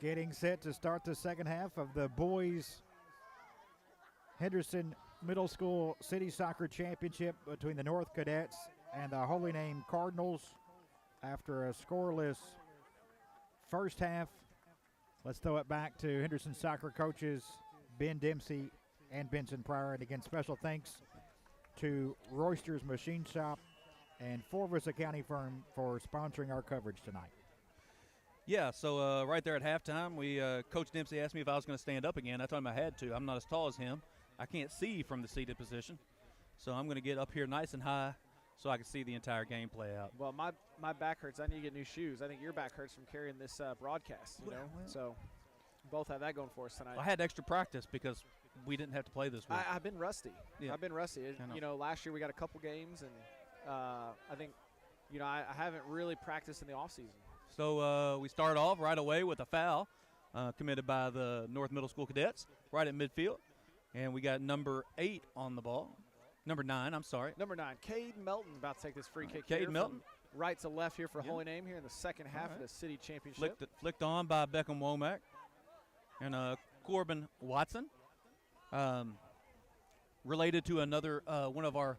Getting set to start the second half of the boys Henderson Middle School City Soccer Championship between the North Cadets and the Holy Name Cardinals. After a scoreless first half, let's throw it back to Henderson soccer coaches Ben Dempsey and Benson Pryor. And again, special thanks to Royster's Machine Shop and Forvis Accounting Firm for sponsoring our coverage tonight. Yeah, so right there at halftime, Coach Dempsey asked me if I was going to stand up again. I told him I had to. I'm not as tall as him. I can't see from the seated position. So I'm going to get up here nice and high so I can see the entire game play out. Well, my back hurts. I need to get new shoes. I think your back hurts from carrying this broadcast, you know. So both have that going for us tonight. I had extra practice because we didn't have to play this week. I've been rusty. Yeah. I've been rusty. You know, last year we got a couple games, and I think, you know, I haven't really practiced in the offseason. So we start off right away with a foul committed by the North Middle School Cadets right at midfield. And we got number 8 on the ball. Number 9, I'm sorry. Number 9, Cade Melton about to take this free kick Cade here. Melton. Right to left here for Holy Name here in the second half of the city championship. Flicked on by Beckham Womack. And Corbin Watson. Related to another one of our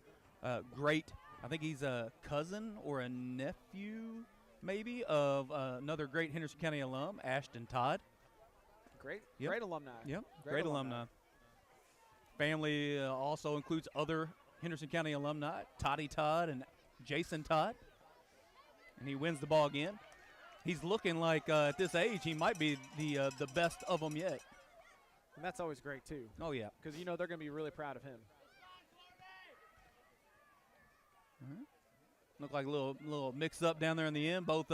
great, I think he's a cousin or a nephew maybe of another great Henderson County alum, Ashton Todd. Great alumni. Yep, great alumni. Family also includes other Henderson County alumni, Toddy Todd and Jason Todd. And he wins the ball again. He's looking like at this age he might be the best of them yet. And that's always great too. Oh, yeah. Because, you know, they're going to be really proud of him. Mm-hmm. Look like a little mix-up down there in the end. Both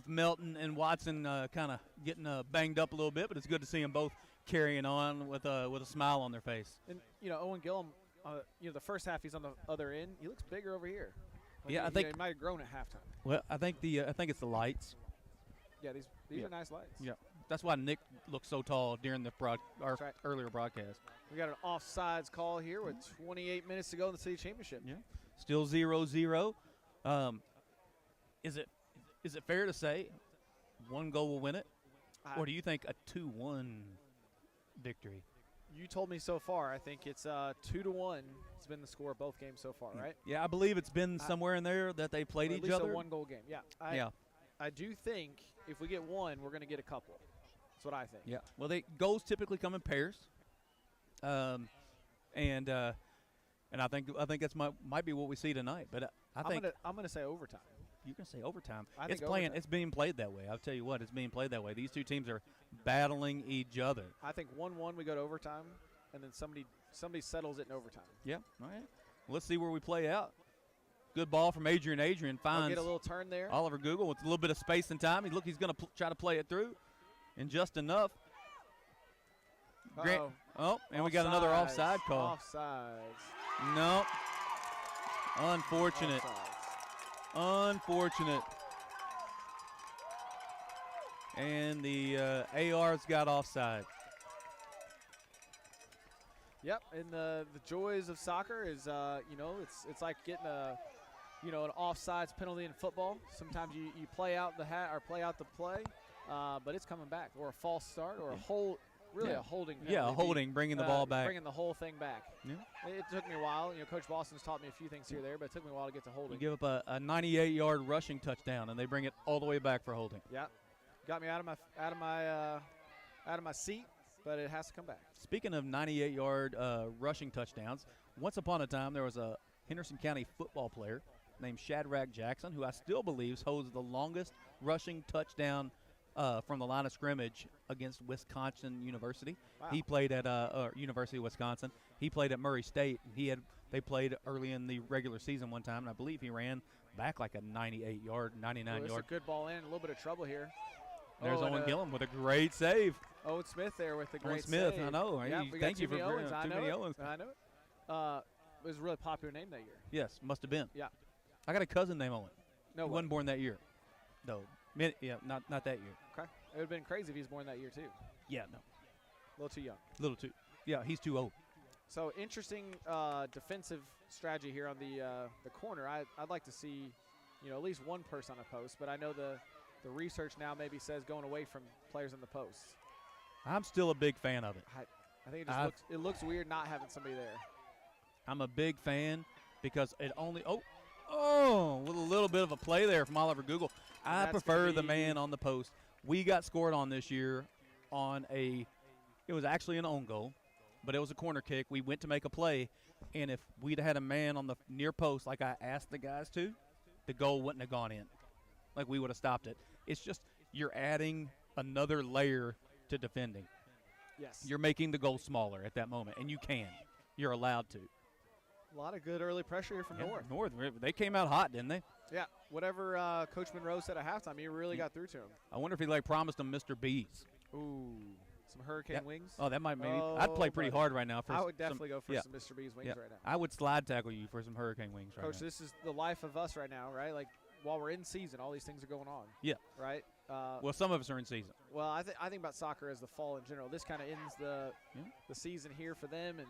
Melton and Watson kind of getting banged up a little bit, but it's good to see them both carrying on with a smile on their face. And, you know, Owen Gillum, you know, the first half he's on the other end. He looks bigger over here. Like I think he might have grown at halftime. Well, I think it's the lights. Yeah, these are nice lights. Yeah, that's why Nick looked so tall during the earlier broadcast. We got an offsides call here with 28 minutes to go in the city championship. Yeah, still 0-0. Is it fair to say one goal will win it, or do you think a 2-1 victory? You told me so far. I think it's 2-1. It's been the score of both games so far, right? Yeah, I believe it's been somewhere in there that they played each other. At least a one-goal game. Yeah. I do think if we get one, we're going to get a couple. That's what I think. Yeah. Well, goals typically come in pairs, and I think that's might be what we see tonight. But I'm going to say overtime. You can say overtime. Overtime. It's being played that way. I'll tell you what, it's being played that way. These two teams are battling each other. I think 1-1 we go to overtime, and then somebody settles it in overtime. Yeah. All right. Let's see where we play out. Good ball from Adrian. Adrian finds get a little turn there. Oliver Google with a little bit of space and time. He's going to try to play it through, and just enough. And we got another offside call. Offsides. No. Unfortunate. Unfortunate. And the AR's got offside. Yep, and the joys of soccer is, you know, it's like getting an offsides penalty in football. Sometimes you play out the hat or play out the play, but it's coming back, or a false start, or a hold. Really, a holding penalty. Yeah, a holding, bringing the ball back. Bringing the whole thing back. Yeah. It took me a while. You know, Coach Boston's taught me a few things here or there, but it took me a while to get to holding. You give up a 98-yard rushing touchdown, and they bring it all the way back for holding. Yeah. Got me out of my seat, but it has to come back. Speaking of 98-yard rushing touchdowns, once upon a time there was a Henderson County football player named Shadrack Jackson, who I still believe holds the longest rushing touchdown from the line of scrimmage against Wisconsin University. Wow. He played at University of Wisconsin. He played at Murray State. They played early in the regular season one time, and I believe he ran back like a 98-yard, 99-yard. It's a good ball in. A little bit of trouble here. There's Owen Gillum with a great save. Owen Smith there with the great Smith, save. I know. Yeah, thank you for Owens. too many Owens. I know it. It was a really popular name that year. Yes, must have been. Yeah. I got a cousin named Owen. No, he wasn't born that year. No. Yeah, not that year. Okay. It would have been crazy if he was born that year, too. Yeah, no. A little too young. A little too. Yeah, he's too old. So, interesting defensive strategy here on the corner. I'd like to see, you know, at least one person on a post, but I know the the research now maybe says going away from players in the posts. I'm still a big fan of it. I think it looks weird not having somebody there. I'm a big fan because it only with a little bit of a play there from Oliver Google. I prefer the man on the post. We got scored on this year on it was actually an own goal, but it was a corner kick. We went to make a play, and if we'd had a man on the near post like I asked the guys to, the goal wouldn't have gone in. Like we would have stopped it. It's just you're adding another layer to defending. Yes. You're making the goal smaller at that moment, and you can. You're allowed to. A lot of good early pressure here from North. They came out hot, didn't they? Yeah. Whatever Coach Monroe said at halftime, he really got through to him. I wonder if he promised them Mr. B's. Ooh, some hurricane wings. Oh, that might maybe. I'd play pretty hard right now for. I would definitely go for some Mr. B's wings right now. I would slide tackle you for some hurricane wings right now. Coach, this is the life of us right now, right? Like while we're in season, all these things are going on. Yeah. Right. Well, some of us are in season. Well, I think about soccer as the fall in general. This kind of ends the season here for them. And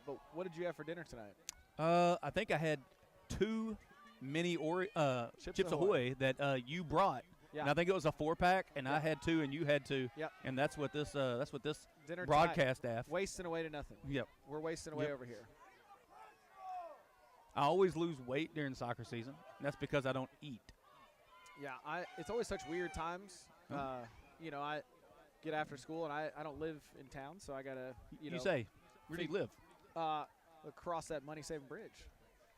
but what did you have for dinner tonight? I think I had 2 mini Chips Ahoy that you brought. Yeah. And I think it was a 4-pack, and I had 2, and you had 2. Yep. And that's what this dinner broadcast staff wasting away to nothing. Yep. We're wasting away over here. I always lose weight during soccer season. And that's because I don't eat. Yeah, it's always such weird times. I get after school, and I don't live in town, so I gotta You say, where do you live? Across that money-saving bridge.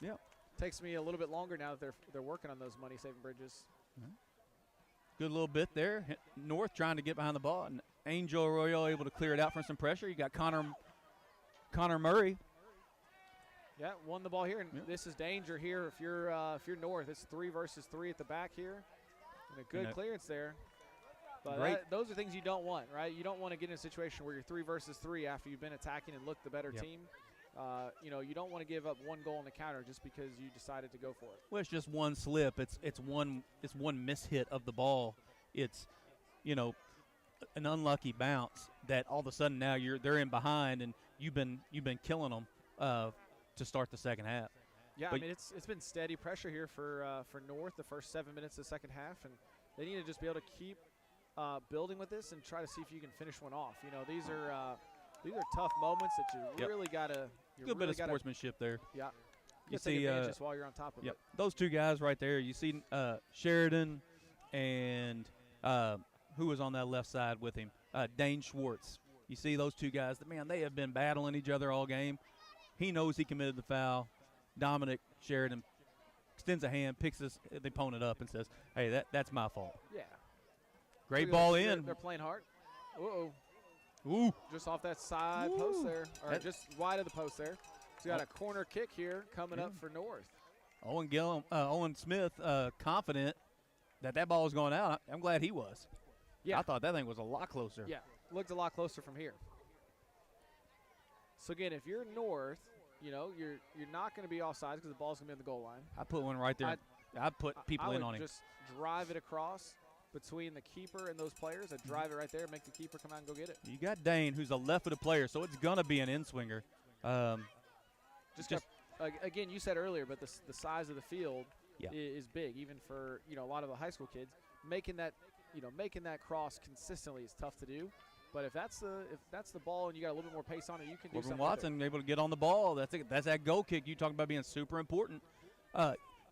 Yeah. Takes me a little bit longer now that they're working on those money-saving bridges. Mm-hmm. Good little bit there. North trying to get behind the ball, and Angel Arroyo able to clear it out from some pressure. You got Connor Murray. Yeah, won the ball here, and this is danger here. If you're North, it's 3 versus 3 at the back here, and a good clearance there. But those are things you don't want, right? You don't want to get in a situation where you're 3 versus 3 after you've been attacking and looked the better team. You don't want to give up 1 goal on the counter just because you decided to go for it. Well, it's just one slip. It's one mishit of the ball. It's an unlucky bounce that all of a sudden now they're in behind, and you've been killing them to start the second half. Yeah, but I mean it's been steady pressure here for North the first 7 minutes of the second half, and they need to just be able to keep building with this and try to see if you can finish one off. These are tough moments that you really gotta. Good bit of sportsmanship there. Yeah. You see, just while you're on top of it. Those 2 guys right there. You see Sheridan and who was on that left side with him, Dane Schwartz. You see those 2 guys. Man, they have been battling each other all game. He knows he committed the foul. Dominic Sheridan extends a hand, picks the opponent up, and says, "Hey, that's my fault." Yeah. Great ball in. They're playing hard. Ooh. Just off that side post there, or just wide of the post there. So you got a corner kick here coming up for North. Owen Smith, confident that ball was going out. I'm glad he was. Yeah. I thought that thing was a lot closer. Yeah, looked a lot closer from here. So again, if you're North, you're not going to be offsides because the ball's going to be on the goal line. I put one right there. I put people in on him. Just drive it across between the keeper and those players. I drive it right there, make the keeper come out and go get it. You got Dane, who's a left-footed player, so it's going to be an in-swinger. Again, you said earlier, but the size of the field is big, even for a lot of the high school kids. Making that cross consistently is tough to do. But if that's the ball and you got a little bit more pace on it, you can do something. Watson able to get on the ball. That's that goal kick you talked about being super important.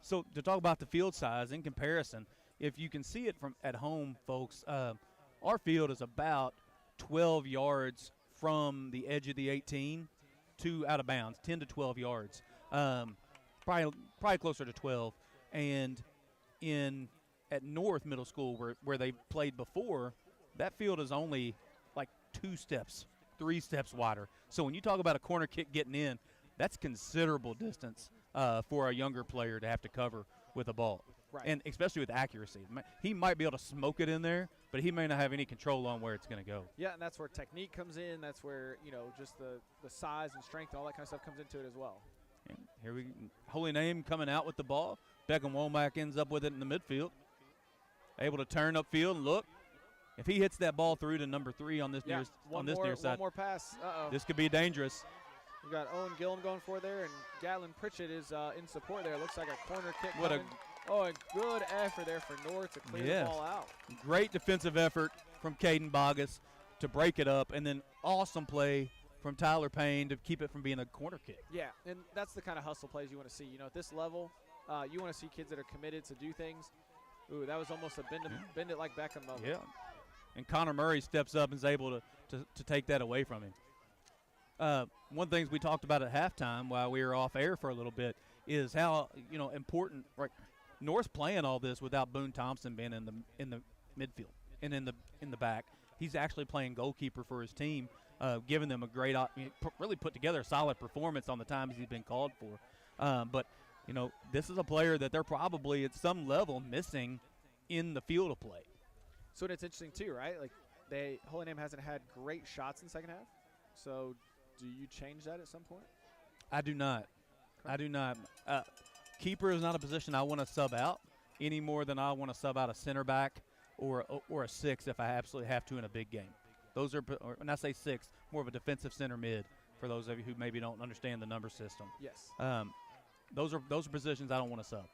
So to talk about the field size in comparison, if you can see it from at home, folks, our field is about 12 yards from the edge of the 18 to out of bounds, 10 to 12 yards, probably closer to 12. And at North Middle School, where they played before, that field is only like 2 steps, 3 steps wider. So when you talk about a corner kick getting in, that's considerable distance for a younger player to have to cover with a ball. Right. And especially with accuracy. He might be able to smoke it in there, but he may not have any control on where it's going to go. Yeah, and that's where technique comes in. That's where, just the size and strength and all that kind of stuff comes into it as well. And here Holy Name coming out with the ball. Beckham Womack ends up with it in the midfield. Able to turn upfield and look. If he hits that ball through to number 3 on this near side, one more pass. This could be dangerous. We got Owen Gillum going for there, and Gatlin Pritchett is in support there. Looks like a corner kick. Oh, and good effort there for North to clear Yes. the ball out. Great defensive effort from Caden Bogus to break it up, and then awesome play from Tyler Payne to keep it from being a corner kick. Yeah, and that's the kind of hustle plays you want to see. You know, at this level, you want to see kids that are committed to do things. Ooh, that was almost a bend it like Beckham moment. Yeah. And Connor Murray steps up and is able to take that away from him. One of the things we talked about at halftime while we were off air for a little bit is how, important, right? North's playing all this without Boone Thompson being in the midfield and in the back. He's actually playing goalkeeper for his team, giving them a great, really put together a solid performance on the times he's been called for. But this is a player that they're probably at some level missing in the field of play. So it's interesting too, right? Like Holy Name hasn't had great shots in the second half. So do you change that at some point? I do not. I do not. Keeper is not a position I want to sub out any more than I want to sub out a center back or a 6 if I absolutely have to in a big game. Those are, when I say 6, more of a defensive center mid for those of you who maybe don't understand the number system. Yes. Those are positions I don't want to sub.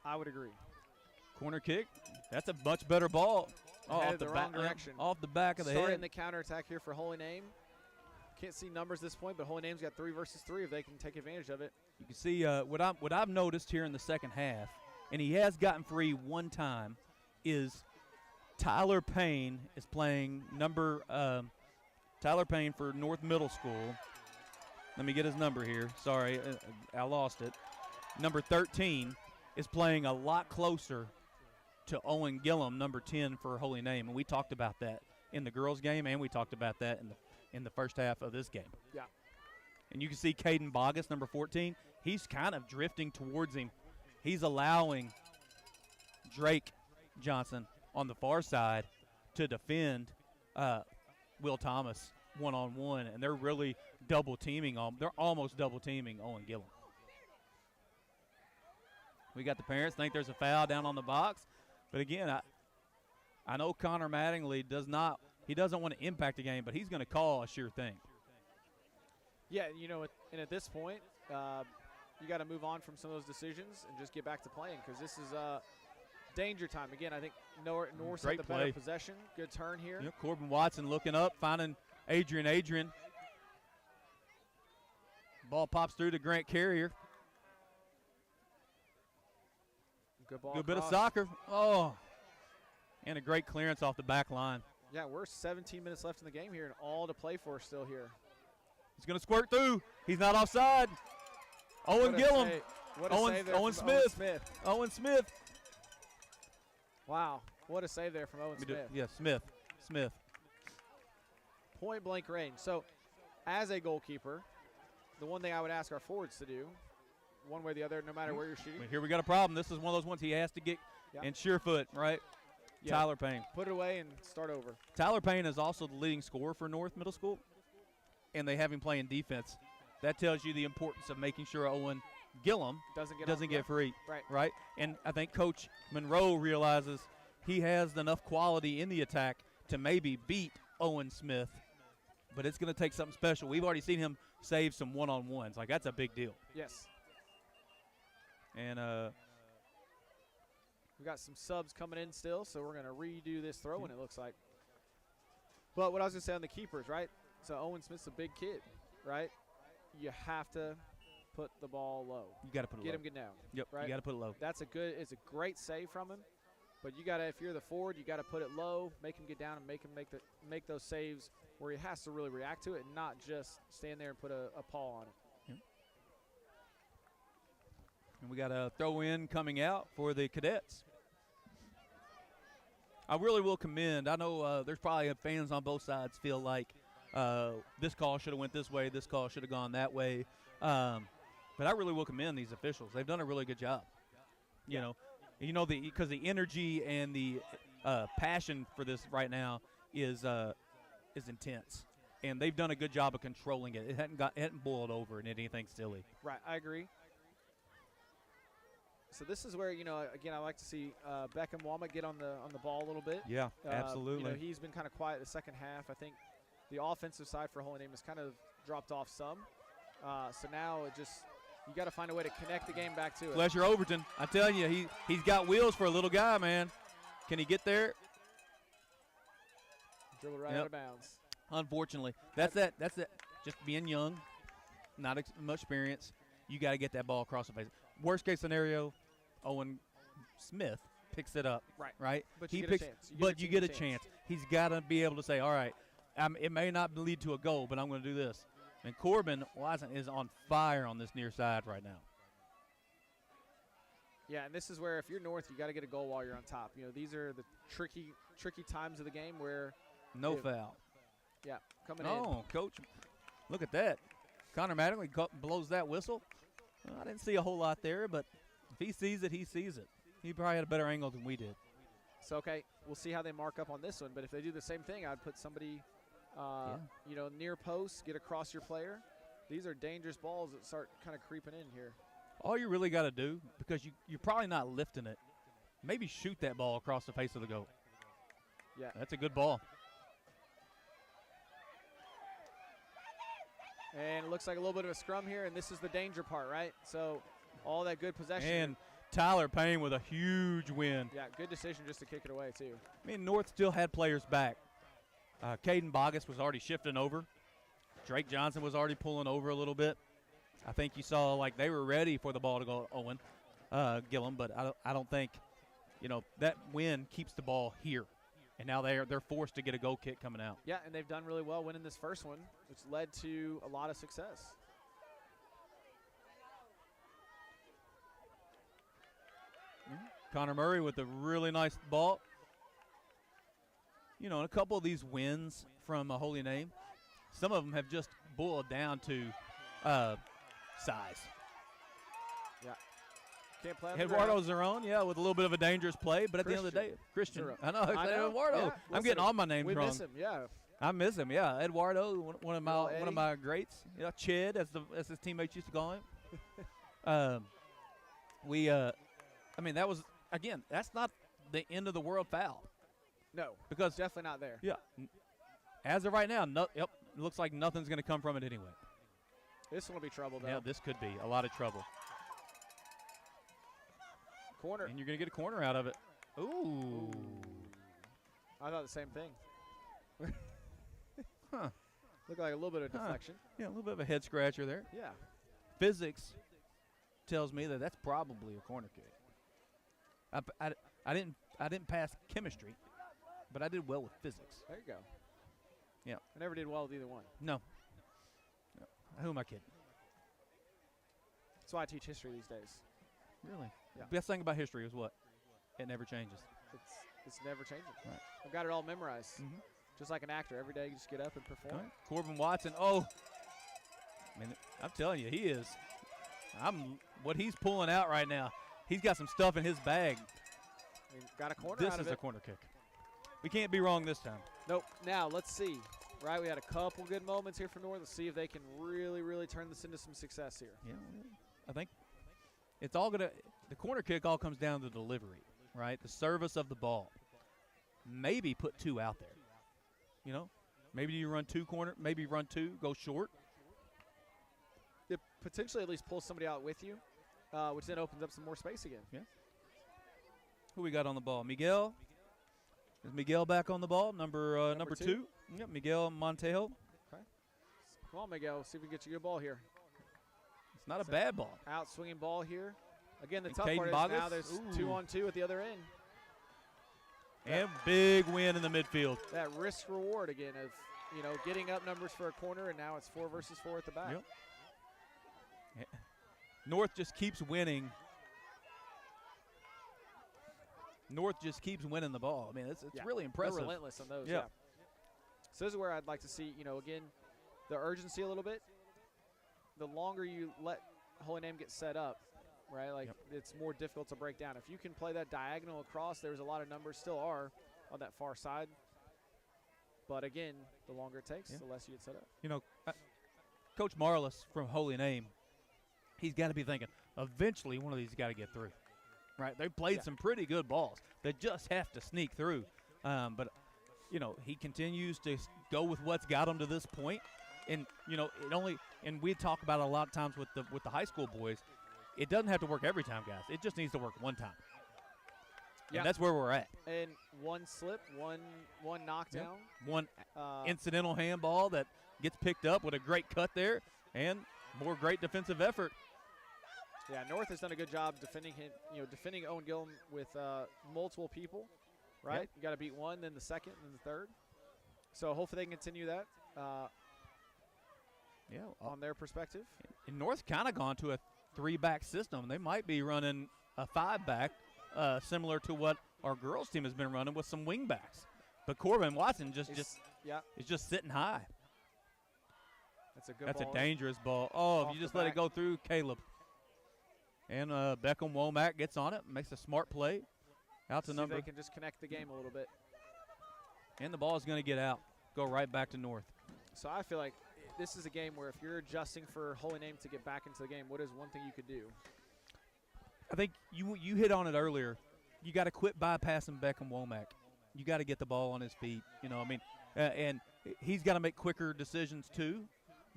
I would agree. Corner kick. That's a much better ball. Headed the wrong direction. Off the back of the Starting head. the counterattack here for Holy Name. Can't see numbers at this point, but Holy Name's got 3 versus 3 if they can take advantage of it. You can see what I've noticed here in the second half, and he has gotten free one time, is Tyler Payne is playing Tyler Payne for North Middle School. Let me get his number here. Sorry, I lost it. Number 13 is playing a lot closer to Owen Gillum, number 10 for Holy Name, and we talked about that in the girls' game, and we talked about that in the first half of this game. Yeah. And you can see Caden Bogus, number 14, he's kind of drifting towards him. He's allowing Drake Johnson on the far side to defend Will Thomas one-on-one, and they're really double-teaming they're almost double-teaming Owen Gillum. We got the parents think there's a foul down on the box, but again, I know Connor Mattingly doesn't want to impact the game, but he's going to call a sure thing. Yeah, and at this point, you got to move on from some of those decisions and just get back to playing because this is danger time. Again, I think North had the better possession. Good turn here. Yeah, Corbin Watson looking up, finding Adrian. Ball pops through to Grant Carrier. Good ball. Good bit of soccer. Oh, and a great clearance off the back line. Yeah, we're 17 minutes left in the game here and all to play for still here. He's going to squirt through. He's not offside. Owen Gillum. Owen Smith. Owen Smith. Wow, what a save there from Owen Smith. Yeah, Smith. Point blank range. So, as a goalkeeper, the one thing I would ask our forwards to do, one way or the other, no matter where you're shooting. Here we got a problem. This is one of those ones he has to get in sure foot, right? Yeah. Tyler Payne. Put it away and start over. Tyler Payne is also the leading scorer for North Middle School, and they have him playing defense. That tells you the importance of making sure Owen Gillum doesn't get free. Right? And I think Coach Monroe realizes he has enough quality in the attack to maybe beat Owen Smith, but it's going to take something special. We've already seen him save some one-on-ones. Like, that's a big deal. Yes. And we got some subs coming in still, so we're going to redo this throw-in, it looks like. But what I was going to say on the keepers, right? So Owen Smith's a big kid, right? You have to put the ball low. You got to put it low. Get him get down. Yep, right? You got to put it low. It's a great save from him. But you got to, if you're the forward, you got to put it low, make him get down, and make those saves where he has to really react to it, and not just stand there and put a paw on it. Yep. And we got a throw in coming out for the Cadets. I really will commend. I know there's probably fans on both sides feel like this call should have went this way, this call should have gone that way. But I really will commend these officials. They've done a really good job. Because the energy and the passion for this right now is intense, and they've done a good job of controlling it. It hadn't boiled over in anything silly. Right, I agree. So this is where again I like to see Beckham Womack get on the ball a little bit. Yeah, absolutely. He's been kind of quiet the second half. I think the offensive side for Holy Name has kind of dropped off some. So now it just You got to find a way to connect the game back to it. Fletcher Overton, I tell you, he's got wheels for a little guy, man. Can he get there? Dribble right out of bounds. Unfortunately, that's that. Just being young, not much experience. You got to get that ball across the face. Worst case scenario, Owen Smith picks it up. Right. But he you picks. get a chance. But you get a chance. He's got to be able to say, all right, it may not lead to a goal, but I'm going to do this. And Corbin Watson is on fire on this near side right now. Yeah, and this is where if you're North, you got to get a goal while you're on top. You know, these are the tricky times of the game where no foul. Yeah, coming in. Oh, coach, look at that. Connor Mattingly blows that whistle. Well, I didn't see a whole lot there, but if he sees it, he sees it. He probably had a better angle than we did. So, okay, we'll see how they mark up on this one. But if they do the same thing, I'd put somebody, you know, near post, get across your player. These are dangerous balls that start kind of creeping in here. All you really got to do, because you're probably not lifting it, maybe shoot that ball across the face of the goal. Yeah. That's a good ball. And it looks like a little bit of a scrum here, and this is the danger part, right? So all that good possession. And Tyler Payne with a huge win. Yeah, good decision just to kick it away, too. I mean, North still had players back. Caden Bogus was already shifting over. Drake Johnson was already pulling over a little bit. I think you saw like they were ready for the ball to go to Owen Gillum, but I don't think, you know, that win keeps the ball here. And now they're forced to get a goal kick coming out. Yeah, and they've done really well winning this first one, which led to a lot of success. Connor Murray with a really nice ball. You know, and a couple of these wins from a Holy Name, some of them have just boiled down to size. Yeah. Can't play on Eduardo Zerone, yeah, with a little bit of a dangerous play, but at the end of the day, Christian. I know. Eduardo. Yeah, I'm getting all my names we wrong. miss him, yeah. I miss him, yeah. Eduardo, one of my greats. You know, Ched, as his teammates used to call him. I mean, that was, again, that's not the end of the world foul. No, because definitely not there. Yeah. As of right now, it looks like nothing's going to come from it anyway. This one will be trouble, though. Yeah, this could be a lot of trouble. Corner. And you're going to get a corner out of it. Ooh. I thought the same thing. Huh. Looked like a little bit of deflection. Yeah, a little bit of a head scratcher there. Yeah. Physics tells me that that's probably a corner kick. I didn't pass chemistry, but I did well with physics. There you go. Yeah. I never did well with either one. No. Who am I kidding? That's why I teach history these days. Really? Yeah. Best thing about history is what? It never changes. It's never changing. Right. I've got it all memorized. Mm-hmm. Just like an actor. Every day you just get up and perform. Right. Corbin Watson. Oh. I mean, I'm telling you, he is. What he's pulling out right now, he's got some stuff in his bag. I mean, got a corner This out of is it. a corner kick. We can't be wrong this time. Nope. Now, let's see. Right, we had a couple good moments here for North. Let's see if they can really, really turn this into some success here. Yeah, I think it's all going to – the corner kick all comes down to delivery, right? The service of the ball. Maybe put two out there, you know? Maybe you run two corner, maybe run two, go short. It potentially at least pulls somebody out with you, which then opens up some more space again. Yeah. Who we got on the ball? Miguel. Is Miguel back on the ball? Number two. Yep, Miguel Montejo. Okay. Come on, Miguel. See if we can get you a good ball here. It's not a bad ball. Out swinging ball here. Again, the And tough Caden part is Bogus? now there's Ooh. 2-on-2 at the other end. And big win in the midfield. That risk reward again of, you know, getting up numbers for a corner, and now it's 4 versus 4 at the back. Yep. Yeah. North just keeps winning. North just keeps winning the ball. I mean, it's really impressive. They're relentless on those, Yeah. So this is where I'd like to see, you know, again, the urgency a little bit. The longer you let Holy Name get set up, right, like it's more difficult to break down. If you can play that diagonal across, there's a lot of numbers, still are, on that far side. But, again, the longer it takes, the less you get set up. You know, Coach Marlis from Holy Name, he's got to be thinking, eventually one of these got to get through. Right, they played some pretty good balls. They just have to sneak through. But, you know, he continues to go with what's got him to this point. And, you know, and we talk about it a lot of times with the high school boys. It doesn't have to work every time, guys. It just needs to work one time. Yeah. And that's where we're at. And one slip, one knockdown. Yep. One incidental handball that gets picked up with a great cut there, and more great defensive effort. Yeah, North has done a good job defending Owen Gillum with multiple people, right? Yep. You got to beat one, then the second, then the third. So hopefully they can continue that on their perspective. And North kind of gone to a 3-back system. They might be running a 5-back, similar to what our girls team has been running with some wing backs. But Corbin Watson is just sitting high. That's a good That's ball. a dangerous ball. Oh, if you just let it go through, Caleb. And Beckham Womack gets on it, makes a smart play. Out to See number. if they can just connect the game a little bit. And the ball is going to get out, go right back to North. So I feel like this is a game where if you're adjusting for Holy Name to get back into the game, what is one thing you could do? I think you hit on it earlier. You got to quit bypassing Beckham Womack. You got to get the ball on his feet. And he's got to make quicker decisions too.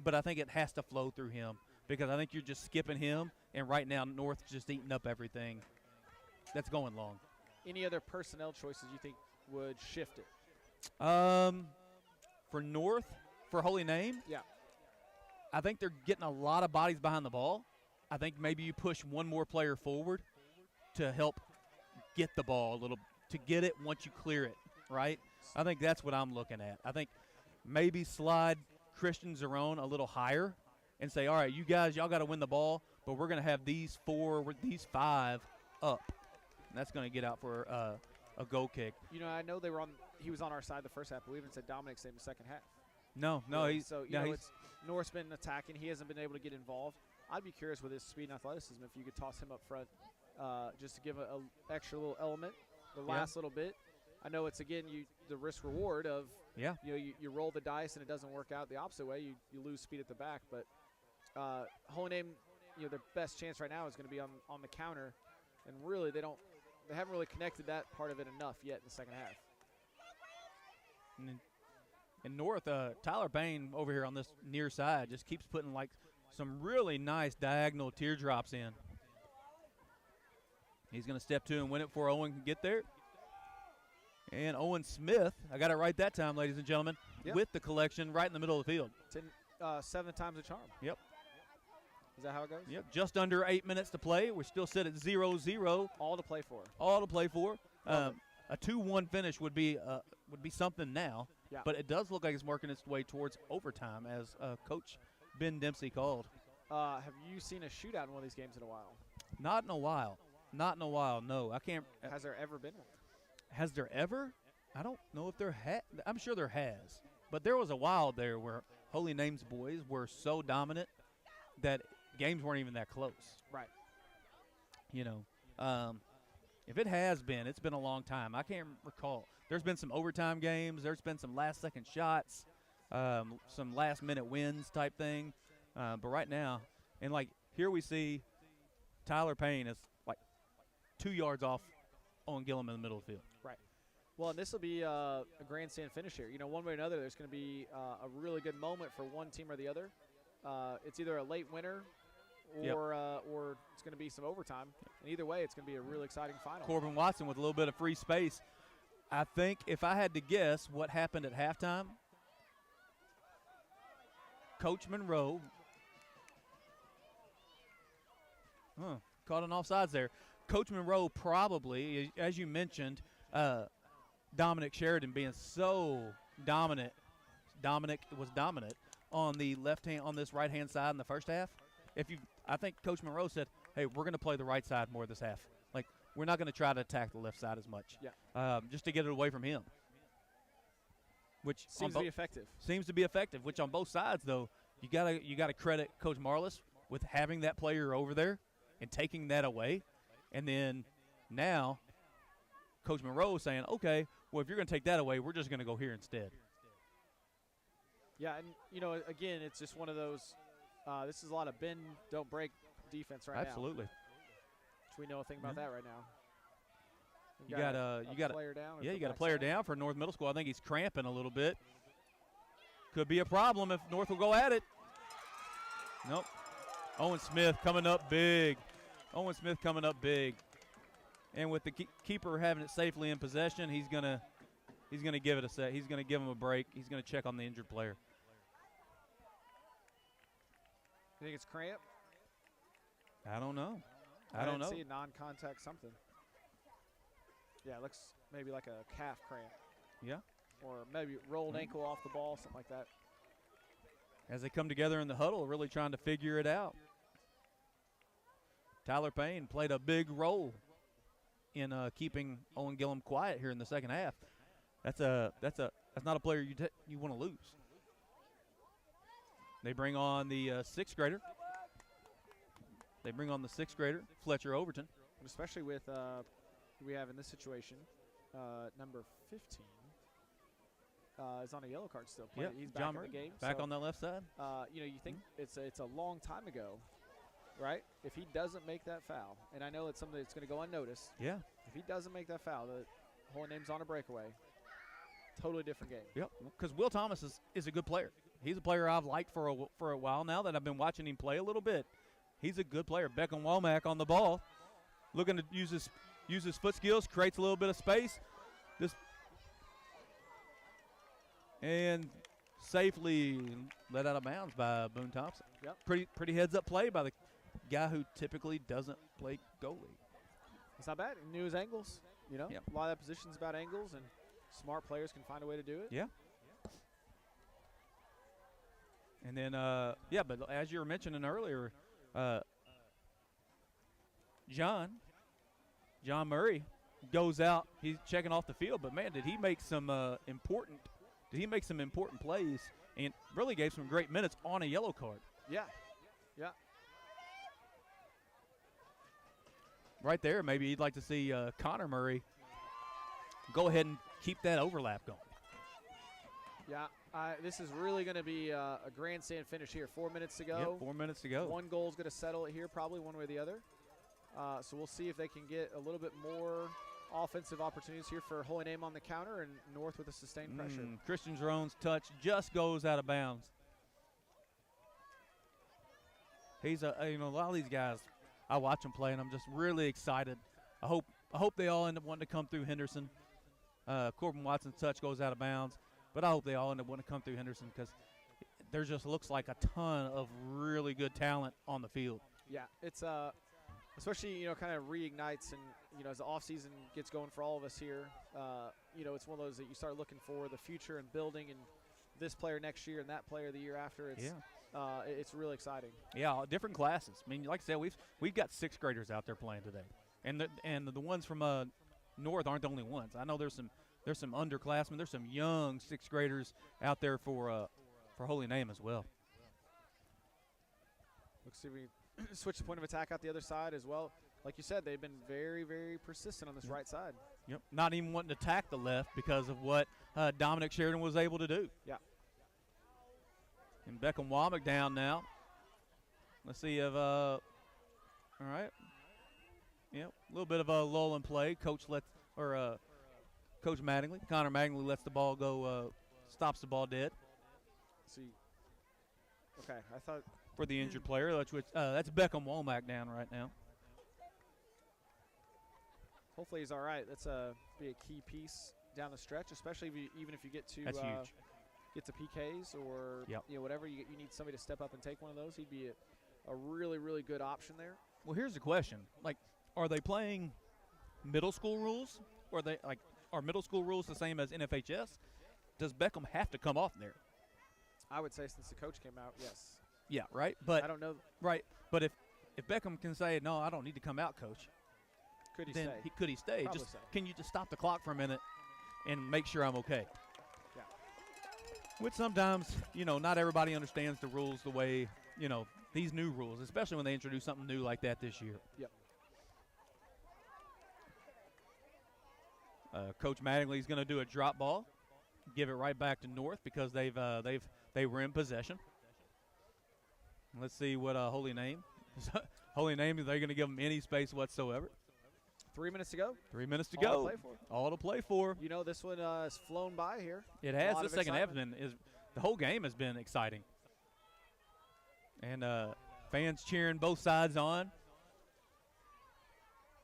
But I think it has to flow through him because I think you're just skipping him. And right now, North's just eating up everything that's going long. Any other personnel choices you think would shift it? For North, for Holy Name, yeah, I think they're getting a lot of bodies behind the ball. I think maybe you push one more player forward to help get the ball a little, to get it once you clear it, right? I think that's what I'm looking at. I think maybe slide Christian Zerone a little higher and say, all right, you guys, y'all got to win the ball, but we're going to have these 5 up. And that's going to get out for a goal kick. I know he was on our side the first half, but we even said Dominic saved the second half. No, it's North's been attacking. He hasn't been able to get involved. I'd be curious with his speed and athleticism if you could toss him up front just to give a extra little element, the last little bit. I know it's, again, the risk-reward of, you roll the dice and it doesn't work out the opposite way. You lose speed at the back. But Holy Name, their best chance right now is going to be on the counter. And really, they haven't really connected that part of it enough yet in the second half. In North, Tyler Payne over here on this near side just keeps putting some really nice diagonal teardrops in. He's going to step to and win it before Owen can get there. And Owen Smith, I got it right that time, ladies and gentlemen, with the collection right in the middle of the field. 7 times a charm. Yep. Is that how it goes? Yep. Just under 8 minutes to play. We're still set at 0-0. All to play for. All to play for. A 2-1 finish would be something now. Yeah. But it does look like it's working its way towards overtime, as Coach Ben Dempsey called. Have you seen a shootout in one of these games in a while? Not in a while. No. I can't. Has there ever been one? Has there ever? I don't know if there has. I'm sure there has. But there was a while there where Holy Name's boys were so dominant that games weren't even that close. Right. If it has been, it's been a long time. I can't recall. There's been some overtime games. There's been some last-second shots, some last-minute wins type thing. But right now, and here we see Tyler Payne is 2 yards off Owen Gillum in the middle of the field. Right. Well, and this will be a grandstand finish here. One way or another, there's going to be a really good moment for one team or the other. It's either a late winner or it's going to be some overtime. And either way, it's going to be a really exciting final. Corbin Watson with a little bit of free space. I think if I had to guess what happened at halftime, Coach Monroe caught an offsides there. Coach Monroe probably, as you mentioned, Dominic Sheridan being so dominant. Dominic was dominant on the left hand, on this right hand side in the first half. I think Coach Monroe said, "Hey, we're going to play the right side more this half. We're not going to try to attack the left side as much, just to get it away from him." Which seems to be effective. Seems to be effective. Which on both sides, though, you gotta credit Coach Marlis with having that player over there and taking that away, and then now Coach Monroe is saying, "Okay, well, if you're going to take that away, we're just going to go here instead." Yeah, and again, it's just one of those. This is a lot of bend, don't break defense right Absolutely. now. We know a thing about that right now. You got a player down. Yeah, you got a player down for North Middle School. I think he's cramping a little bit. Could be a problem if North will go at it. Nope. Owen Smith coming up big. Owen Smith coming up big. And with the keeper having it safely in possession, he's gonna give it a set. He's gonna give him a break. He's gonna check on the injured player. You think it's cramp? I don't know. I don't know. See non-contact something. Yeah, it looks maybe like a calf cramp. Yeah. Or maybe rolled ankle off the ball, something like that. As they come together in the huddle, really trying to figure it out. Tyler Payne played a big role in keeping Owen Gillum quiet here in the second half. That's not a player you want to lose. They bring on the sixth grader. Fletcher Overton. And especially with who we have in this situation, number 15 is on a yellow card still. Yep. He's John back Murray, in the game. back so, on that left side. You think it's a long time ago, right? If he doesn't make that foul, and I know it's something that's going to go unnoticed. Yeah. If he doesn't make that foul, the Holy Name's on a breakaway. Totally different game. Yep. Because Will Thomas is a good player. He's a player I've liked for a while now that I've been watching him play a little bit. He's a good player. Beckham Womack on the ball, looking to use his foot skills, creates a little bit of space. And safely let out of bounds by Boone Thompson. Yep. Pretty heads-up play by the guy who typically doesn't play goalie. It's not bad. He knew his angles. Yep. A lot of that position's about angles, and smart players can find a way to do it. Yeah. And then, but as you were mentioning earlier, John Murray goes out. He's checking off the field, but man, did he make some important plays and really gave some great minutes on a yellow card. Yeah. Right there, maybe you'd like to see Connor Murray go ahead and keep that overlap going. Yeah, this is really going to be a grandstand finish here. 4 minutes to go. Yep, 4 minutes to go. One goal is going to settle it here, probably one way or the other. So we'll see if they can get a little bit more offensive opportunities here for Holy Name on the counter and North with a sustained pressure. Christian Jerome's touch just goes out of bounds. He's a lot of these guys, I watch them play and I'm just really excited. I hope they all end up wanting to come through Henderson. Corbin Watson's touch goes out of bounds, but I hope they all end up wanting to come through Henderson because there just looks like a ton of really good talent on the field. Yeah, it's especially kind of reignites and as the offseason gets going for all of us here, it's one of those that you start looking for the future and building and this player next year and that player the year after. It's really exciting. Yeah, different classes. I mean, like I said, we've got sixth graders out there playing today, and the ones from North aren't the only ones. I know there's some underclassmen, there's some young sixth graders out there for Holy Name as well. Let's see if we switch the point of attack out the other side as well. Like you said, they've been very, very persistent on this right side. Yep, not even wanting to attack the left because of what Dominic Sheridan was able to do. Yeah. And Beckham Womack down now. Let's see if all right. Yep, a little bit of a lull in play. Coach Connor Mattingly lets the ball go, stops the ball dead. See. Okay, I thought for the injured player, that's Beckham Womack down right now. Hopefully he's all right. That's be a key piece down the stretch, especially even if you get to that's huge. Get to PKs or whatever. You need somebody to step up and take one of those. He'd be a really, really good option there. Well, here's the question: are they playing middle school rules, or are middle school rules the same as NFHS? Does Beckham have to come off there? I would say since the coach came out, yes. Yeah, right. But I don't know. Right, but if Beckham can say no, I don't need to come out, coach. Could he then stay? Could he stay? Probably Just stay. Can you just stop the clock for a minute and make sure I'm okay? Yeah. Which sometimes, not everybody understands the rules the way, these new rules, especially when they introduce something new like that this year. Yep. Coach Mattingly's going to do a drop ball, give it right back to North because they were in possession. Let's see what Holy Name. Holy Name, they're going to give them any space whatsoever. 3 minutes to go. 3 minutes to All go. to play for. All to play for. This one has flown by here. It has. The The second half the whole game has been exciting. And fans cheering both sides on.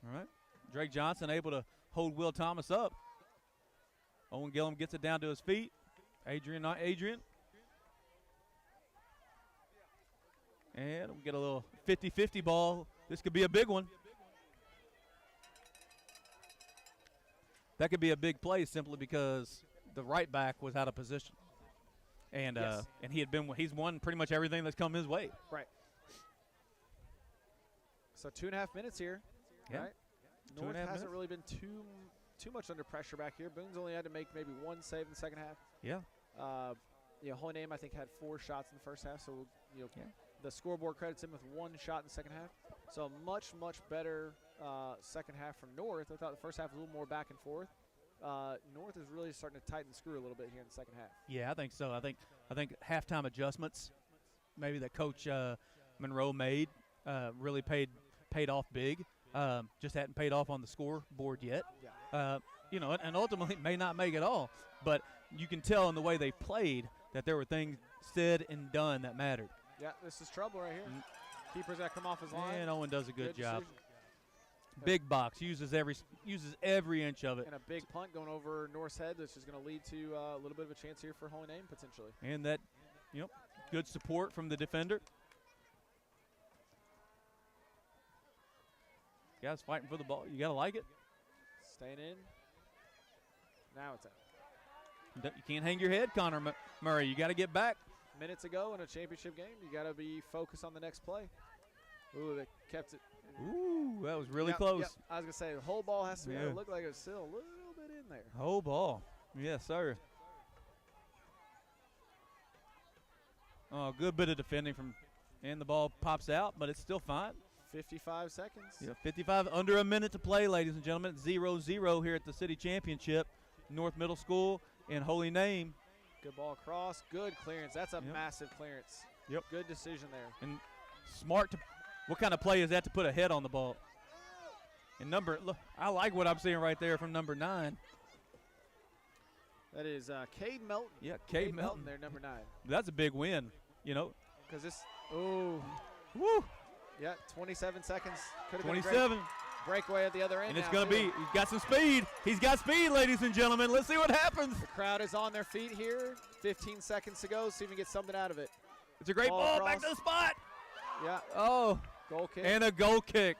All right. Drake Johnson able to hold Will Thomas up. Owen Gillum gets it down to his feet. Adrian, not Adrian. And we get a little 50-50 ball. This could be a big one. That could be a big play simply because the right back was out of position. And Yes. and he's won pretty much everything that's come his way. Right. So 2.5 minutes here. Yeah. Right. 2.5 North hasn't minutes. really been too much under pressure back here. Boone's only had to make maybe one save in the second half. Yeah. Holy Name I think had 4 shots in the first half. So Yeah. the scoreboard credits him with 1 shot in the second half. So much better second half from North. I thought the first half was a little more back and forth. North is really starting to tighten the screw a little bit here in the second half. Yeah, I think so. I think halftime adjustments, maybe that Coach Monroe made, really paid off big. Just hadn't paid off on the scoreboard yet. Yeah. And ultimately may not make it all. But you can tell in the way they played that there were things said and done that mattered. Yeah, this is trouble right here. Keeper's got to come off his line. And Owen does a good job. decision. Big box, uses every inch of it. And a big punt going over North's head, which is going to lead to a little bit of a chance here for Holy Name potentially. And that, good support from the defender. Guys fighting for the ball. You got to like it. Staying in. Now it's out. You can't hang your head, Connor Murray. You got to get back. Minutes ago in a championship game, you got to be focused on the next play. Ooh, they kept it. Ooh, that was really Yep, close. yep. I was going to say, the whole ball has to be, Yeah. it looked like it was still a little bit in there. Whole ball. Yes, sir. Oh, good bit of defending and the ball pops out, but it's still fine. 55 seconds. Yeah, 55, under a minute to play, ladies and gentlemen. 0-0 here at the City Championship. North Middle School in Holy Name. Good ball across. Good clearance. That's a Yep. massive clearance. Yep. Good decision there. And smart to. What kind of play is that to put a head on the ball? And look, I like what I'm seeing right there from number 9. That is Cade Melton. Yeah, Cade Melton. there, number 9. That's a big win, Because this, oh, Woo! yeah, 27 seconds. Could have been a great 27. breakaway at the other end. And it's now, going to too. be, he's got some speed. He's got speed, ladies and gentlemen. Let's see what happens. The crowd is on their feet here. 15 seconds to go. See if we can get something out of it. It's a great Ball ball back to across. the spot. Yeah, Oh, goal kick. and a goal kick.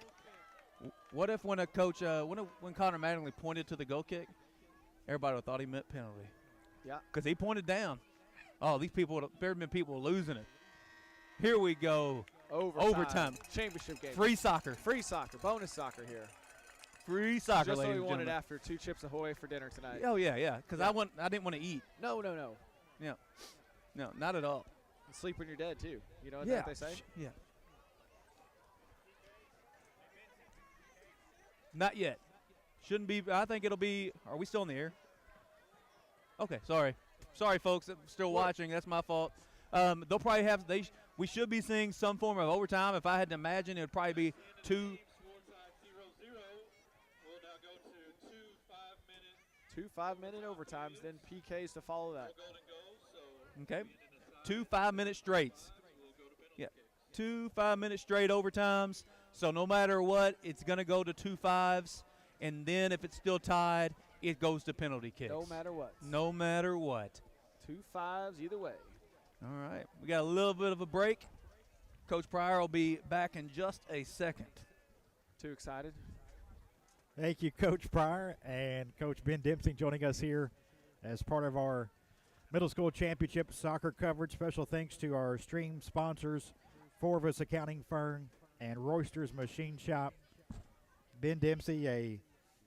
What if when a coach, when Connor Mattingly pointed to the goal kick, everybody would have thought he meant penalty? Yeah. Because he pointed down. Oh, there have been people losing it. Here we go. Overtime. Championship game. Free soccer. Free soccer. Bonus soccer here. Free soccer, Just what ladies we and wanted gentlemen. after 2 chips ahoy for dinner tonight. Oh, yeah. Because Yeah. I didn't want to eat. No. No, not at all. And sleep when you're dead, too. You know Yeah. what they say? Yeah. Not yet. Shouldn't be. I think it'll be. Are we still in the air? Okay, sorry. Sorry, folks. I'm still watching. That's my fault. They'll probably have. We should be seeing some form of overtime. If I had to imagine, it would probably be 2. 2 5-minute overtimes, then PKs to follow that. Okay. 2 5-minute straights. Yeah. 2 5-minute straight overtimes. So no matter what, it's going to go to 2 5s. And then if it's still tied, it goes to penalty kicks. No matter what. No matter what. 2 5s either way. All right. We got a little bit of a break. Coach Pryor will be back in just a second. Too excited. Thank you, Coach Pryor and Coach Ben Dempsey joining us here as part of our middle school championship soccer coverage. Special thanks to our stream sponsors, Forvis Accounting Firm and Royster's Machine Shop. Ben Dempsey, a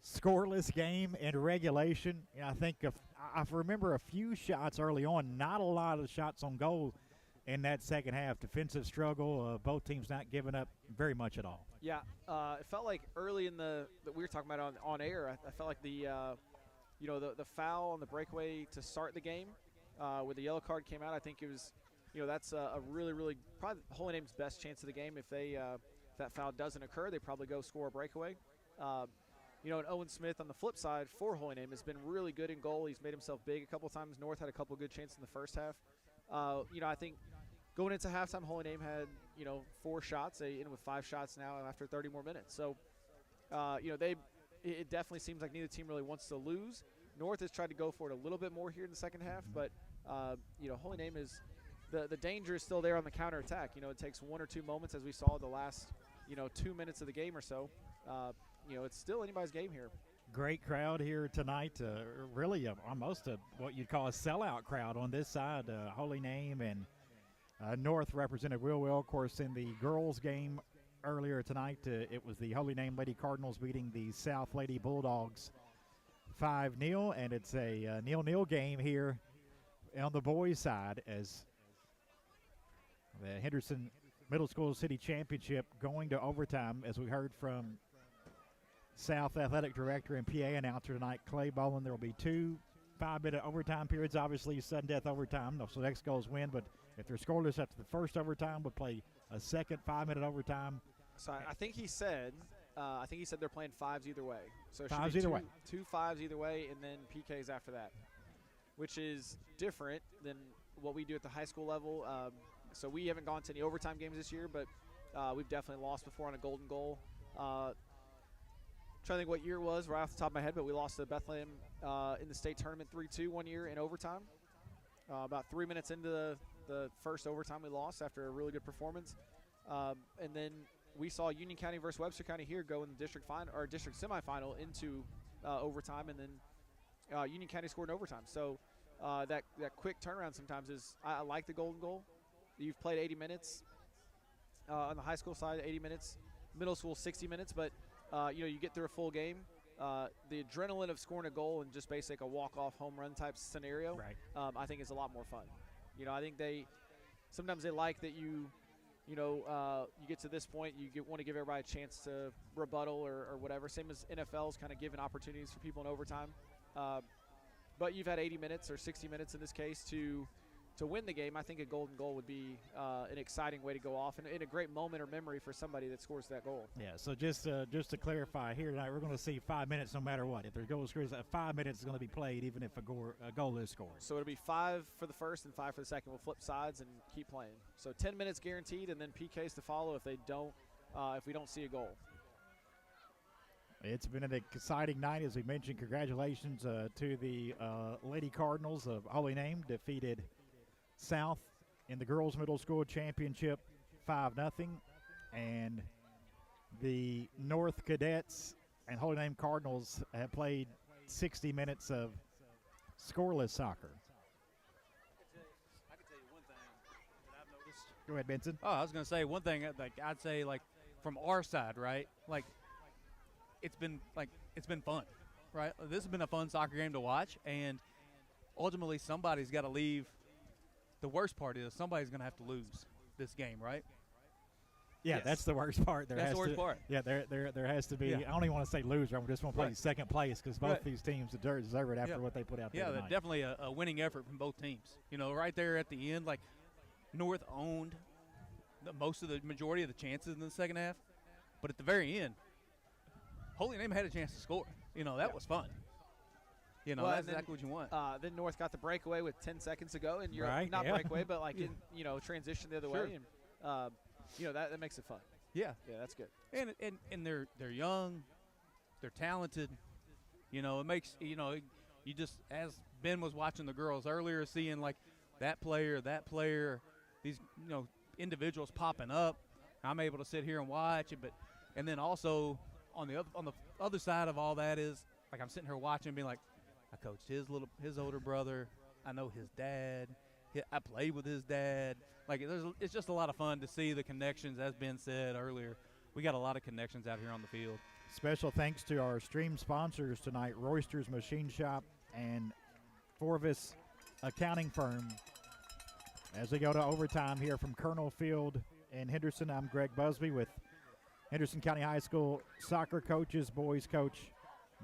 scoreless game in regulation. I think I remember a few shots early on, not a lot of shots on goal in that second half. Defensive struggle, both teams not giving up very much at all. Yeah, it felt like early in that we were talking about on air. I felt like the foul on the breakaway to start the game, where the yellow card came out. I think it was, that's a really, really probably Holy Name's best chance of the game. If that foul doesn't occur, they probably go score a breakaway. And Owen Smith on the flip side for Holy Name has been really good in goal. He's made himself big a couple times. North had a couple good chances in the first half. I think going into halftime, Holy Name had 4 shots. They ended with 5 shots now after 30 more minutes. So it definitely seems like neither team really wants to lose. North has tried to go for it a little bit more here in the second half, but Holy Name is the danger is still there on the counterattack. It takes 1 or 2 moments, as we saw the last 2 minutes of the game or so. It's still anybody's game here. Great crowd here tonight. Really almost what you'd call a sellout crowd on this side. Holy Name and North represented real well. Of course, in the girls' game earlier tonight, it was the Holy Name Lady Cardinals beating the South Lady Bulldogs 5-0, and it's a 0-0 game here on the boys' side as the Henderson Middle School City Championship going to overtime, as we heard from South Athletic Director and PA announcer tonight, Clay Boland. There will be 2 5-minute overtime periods, obviously sudden death overtime, so next goals win, but if they're scoreless after the first overtime, we'll play a second 5-minute overtime. So I think he said they're playing 5s either way. So it should Fives be either way. 2 5s either way, and then PKs after that, which is different than what we do at the high school level. So we haven't gone to any overtime games this year, but we've definitely lost before on a golden goal. Trying to think what year it was right off the top of my head, but we lost to Bethlehem in the state tournament 3-2 one year in overtime. About 3 minutes into the first overtime, we lost after a really good performance. And then we saw Union County versus Webster County here go in the district semifinal into overtime, and then Union County scored in overtime. So that quick turnaround sometimes is I like the golden goal. You've played 80 minutes on the high school side, 80 minutes, middle school 60 minutes, but you get through a full game. The adrenaline of scoring a goal and just basically a walk-off home run type scenario, right. I think is a lot more fun. I think sometimes they like that you get to this point, you want to give everybody a chance to rebuttal or whatever. Same as NFL's kind of giving opportunities for people in overtime. But you've had 80 minutes or 60 minutes in this case to win the game. I think a golden goal would be an exciting way to go off and a great moment or memory for somebody that scores that goal. Yeah, so just to clarify here tonight, we're going to see 5 minutes no matter what. If there's goal scores, 5 minutes is going to be played even if a goal is scored. So it'll be 5 for the first and 5 for the second. We'll flip sides and keep playing. So 10 minutes guaranteed, and then PKs to follow if we don't see a goal. It's been an exciting night, as we mentioned. Congratulations to the Lady Cardinals of Holy Name, defeated South in the girls' middle school championship 5-0, and the North Cadets and Holy Name Cardinals have played 60 minutes of scoreless soccer. I can tell you one thing that I've noticed. Go ahead, Benson. Oh, I was going to say one thing. I'd say from our side, right? It's been fun, right? This has been a fun soccer game to watch, and ultimately somebody's got to leave. The worst part is somebody's going to have to lose this game, right? Yeah, Yes. That's the worst part. That's the worst part. Yeah, there has to be. Yeah. I don't even want to say loser. I just want to play Right. second place because both Right. these teams deserve it after Yeah. what they put out there Yeah, tonight. definitely a winning effort from both teams. Right there at the end, North owned the majority of the chances in the second half, but at the very end, Holy Name had a chance to score. That was fun. Well, That's and then, exactly what you want. Then North got the breakaway with 10 seconds to go, and you're Right, not yeah. breakaway, but transition the other Sure. way, and that makes it fun. Yeah, Yeah, that's good. and they're young, they're talented. It makes you just, as Ben was watching the girls earlier, seeing that player, these individuals popping up. I'm able to sit here and watch it, and then also on the other side of all that is I'm sitting here watching, being like, I coached his older brother. I know his dad. I played with his dad. It's just a lot of fun to see the connections, as Ben said earlier. We got a lot of connections out here on the field. Special thanks to our stream sponsors tonight, Royster's Machine Shop and Forvis Accounting Firm. As we go to overtime here from Colonel Field in Henderson, I'm Greg Busby with Henderson County High School soccer coaches, boys coach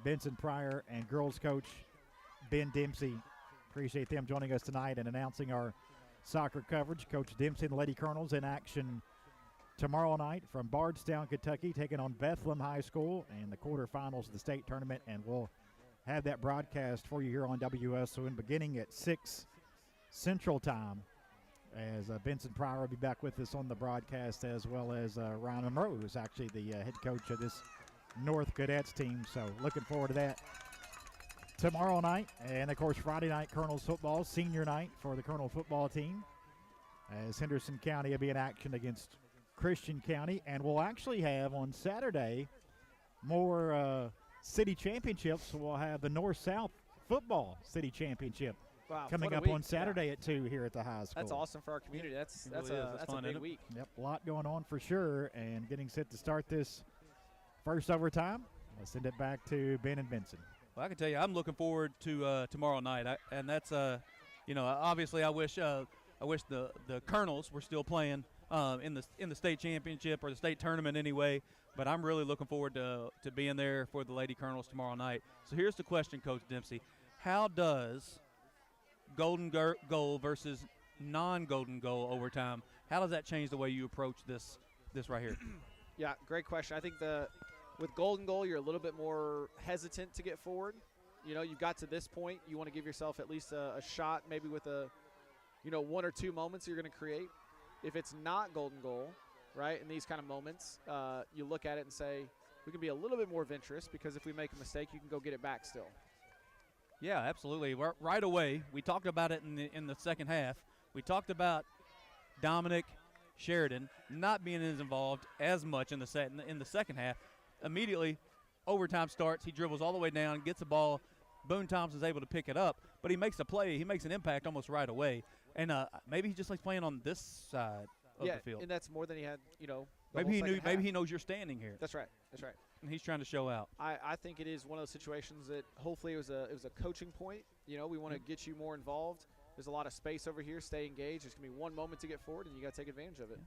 Benson Pryor and girls coach Ben Dempsey. Appreciate them joining us tonight and announcing our soccer coverage. Coach Dempsey and the Lady Colonels in action tomorrow night from Bardstown, Kentucky, taking on Bethlehem High School in the quarterfinals of the state tournament, and we'll have that broadcast for you here on WSON beginning at 6 Central Time. as Benson Pryor will be back with us on the broadcast, as well as Ryan Monroe, who's actually the head coach of this North Cadets team. So looking forward to that tomorrow night. And, of course, Friday night, Colonel's football, senior night for the Colonel football team, as Henderson County will be in action against Christian County. And we'll actually have on Saturday more city championships. We'll have the North-South football city championship coming up on Saturday at 2 here at the high school. That's awesome for our community. That's fun, a big week. Yep, a lot going on for sure, and getting set to start this first overtime. Let's send it back to Ben and Benson. Well, I can tell you, I'm looking forward to tomorrow night, and that's obviously I wish the Colonels were still playing in the state championship or the state tournament anyway. But I'm really looking forward to being there for the Lady Colonels tomorrow night. So here's the question, Coach Dempsey: how does golden goal versus non-golden goal overtime, how does that change the way you approach this right here? Yeah, great question. I think with golden goal, you're a little bit more hesitant to get forward. You know, you've got to this point. You want to give yourself at least a shot, maybe with one or two moments you're going to create. If it's not golden goal, right, in these kind of moments, you look at it and say, we can be a little bit more adventurous, because if we make a mistake, you can go get it back still. Yeah, absolutely. Right away, we talked about it in the second half. We talked about Dominic Sheridan not being as involved as much in the second half. Immediately, overtime starts. He dribbles all the way down, gets the ball. Boone Thompson's able to pick it up, but he makes a play. He makes an impact almost right away. And maybe he just likes playing on this side of the field. And that's more than he had, Maybe he knows you're standing here. That's right. And he's trying to show out. I think it is one of those situations that hopefully it was a coaching point. You know, we want to get you more involved. There's a lot of space over here. Stay engaged. There's going to be one moment to get forward, and you got to take advantage of it.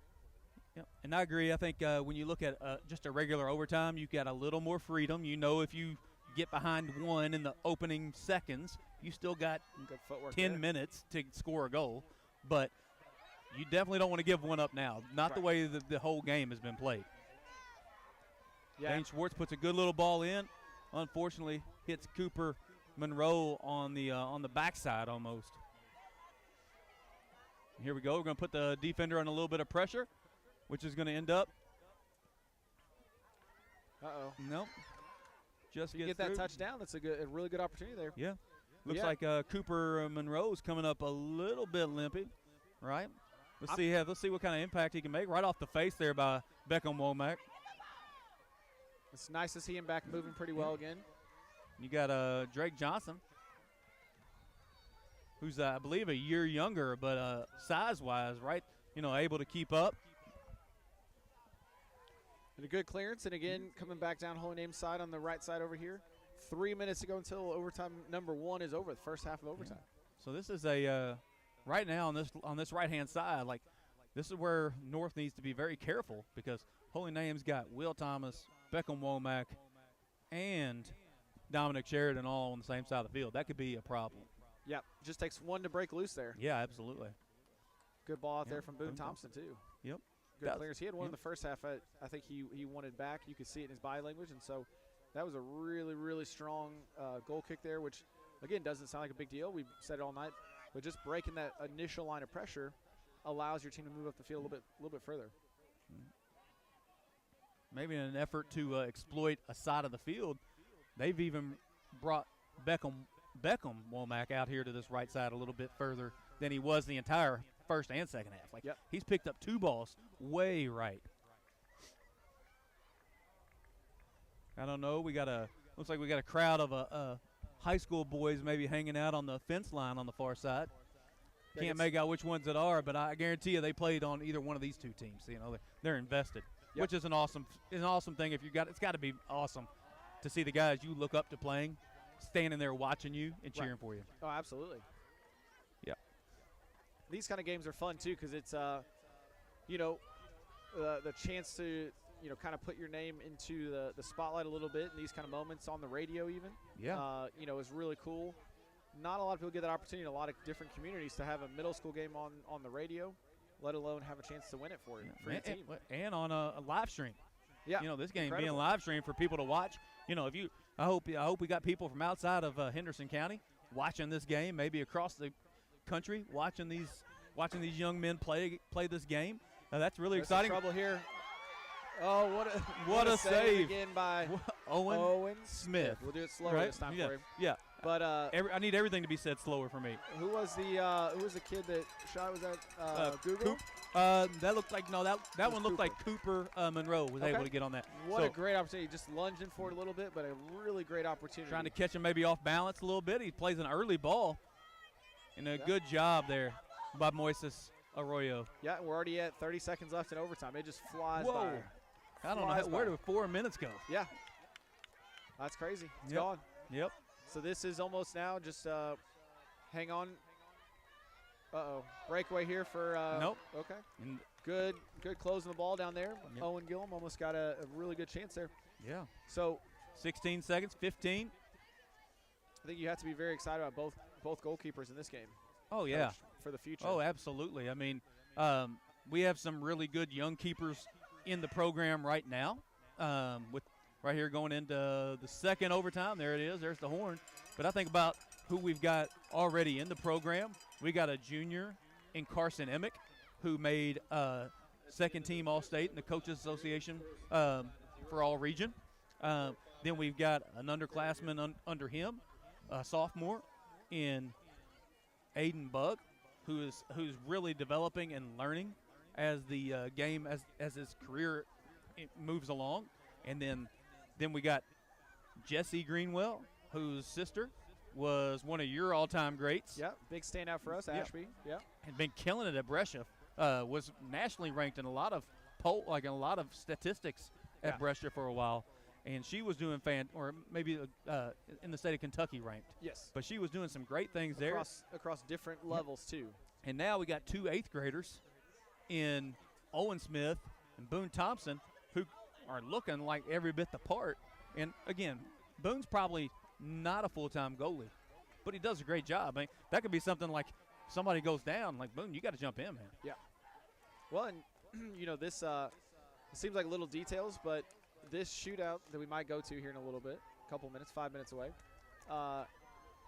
Yeah, and I agree. I think when you look at just a regular overtime, you've got a little more freedom. You know, if you get behind one in the opening seconds, you still got 10 minutes to score a goal. But you definitely don't want to give one up now. Not the way the whole game has been played. Yeah. Dane Schwartz puts a good little ball in. Unfortunately, hits Cooper Monroe on the backside almost. Here we go. We're going to put the defender on a little bit of pressure, which is going to end up. Nope. Just get that touchdown. That's a really good opportunity there. Yeah. Looks like Cooper Monroe's coming up a little bit limpy, right? Let's see what kind of impact he can make. Right off the face there by Beckham Womack. It's nice to see him back moving pretty well again. You got Drake Johnson, who's I believe a year younger, but size-wise, right? Able to keep up. And a good clearance, and again coming back down Holy Name side on the right side over here. 3 minutes to go until overtime number 1 is over. The first half of overtime. Yeah. So this is right now on this right-hand side, like this is where North needs to be very careful, because Holy Name's got Will Thomas, Beckham Womack, and Dominic Sheridan all on the same side of the field. That could be a problem. Yeah, just takes one to break loose there. Yeah, absolutely. Good ball out there from Boone Thompson, too. Yep. Good clearance. He had one in the first half. I think he wanted back. You could see it in his body language, and so that was a really, really strong goal kick there, which, again, doesn't sound like a big deal. We've said it all night. But just breaking that initial line of pressure allows your team to move up the field a little bit further. Maybe in an effort to exploit a side of the field, they've even brought Beckham Womack out here to this right side a little bit further than he was the entire first and second half. He's picked up 2 balls way right. I don't know. Looks like we got a crowd of high school boys maybe hanging out on the fence line on the far side. Can't make out which ones it are, but I guarantee you they played on either one of these two teams. They're invested, which is an awesome thing. It's got to be awesome to see the guys you look up to playing, standing there watching you and cheering for you. Oh, absolutely. Yeah. These kind of games are fun too, because it's the chance to kind of put your name into the spotlight a little bit in these kind of moments on the radio even. Yeah. Is really cool. Not a lot of people get that opportunity in a lot of different communities to have a middle school game on the radio, let alone have a chance to win it for your team. And on a live stream. Yeah. This game Incredible. being live stream for people to watch. I hope we got people from outside of Henderson County watching this game, maybe across the country watching these watching these young men play this game. That's really There's some exciting. trouble here. Oh, What a save again by Owen Smith. We'll do it slower right? this time Yeah. for him. Yeah. But I need everything to be said slower for me. who was the kid that shot? Was that Google? That looked like that one looked Cooper. like Cooper Monroe was able to get on that. What So a great opportunity. Just lunging for it a little bit, but a really great opportunity. trying to catch him maybe off balance a little bit. He plays an early ball. And a good job there by Moises Arroyo. Yeah, we're already at 30 seconds left in overtime. It just flies Whoa. by. I don't know where did 4 minutes go. Yeah. That's crazy. It's Yep. gone. Yep. So this is almost now just hang on. Uh-oh. Breakaway here for Nope. Okay. And Good closing the ball down there. Yep. Owen Gillum almost got a really good chance there. yeah. So 16 seconds, 15. I think you have to be very excited about both goalkeepers in this game. Oh yeah. Coach, for the future. Oh, absolutely. I mean, we have some really good young keepers in the program right now. With right here going into the second overtime. There it is. There's the horn. But I think about who we've got already in the program. We got a junior in Carson Emick who made second team All-State in the Coaches Association for all region. Then we've got an underclassman under him, a sophomore in Aiden Bug, who's really developing and learning as the game as his career moves along. And then we got Jesse Greenwell, whose sister was one of your all-time greats. Yeah, big standout for us, Yeah. Ashby. Yeah. And been killing it at Brescia. Was nationally ranked in a lot of statistics at Yeah. Brescia for a while. And she was doing or maybe in the state of Kentucky ranked. Yes. But she was doing some great things there. Across different levels too. And now we got 2 8th graders in Owen Smith and Boone Thompson who are looking like every bit the part. And, again, Boone's probably not a full-time goalie, but he does a great job. I mean, that could be something like somebody goes down, like, Boone, you got to jump in, man. Well, and this it seems like little details, but this shootout that we might go to here in a little bit, a couple minutes, 5 minutes away,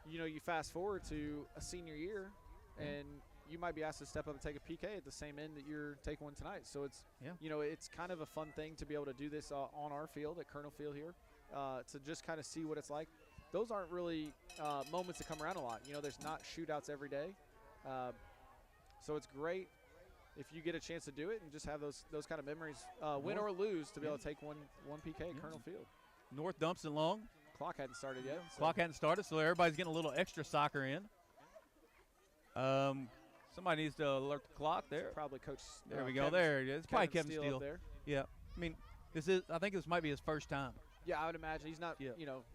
you fast forward to a senior year, and you might be asked to step up and take a PK at the same end that you're taking one tonight. So it's it's kind of a fun thing to be able to do this on our field at Colonel Field here, to just kind of see what it's like. Those aren't really moments that come around a lot. There's not shootouts every day, so it's great if you get a chance to do it and just have those kind of memories, win or lose, to be able to take one PK at Colonel Field. North dumps it long. Clock hadn't started yet. So. Clock hadn't started, so everybody's getting a little extra soccer in. Somebody needs to alert the clock there. Probably Coach. There we go. There it is. It's probably Kevin Steele Steele. up there. Yeah. I mean, I think this might be his first time. Yeah, I would imagine he's not,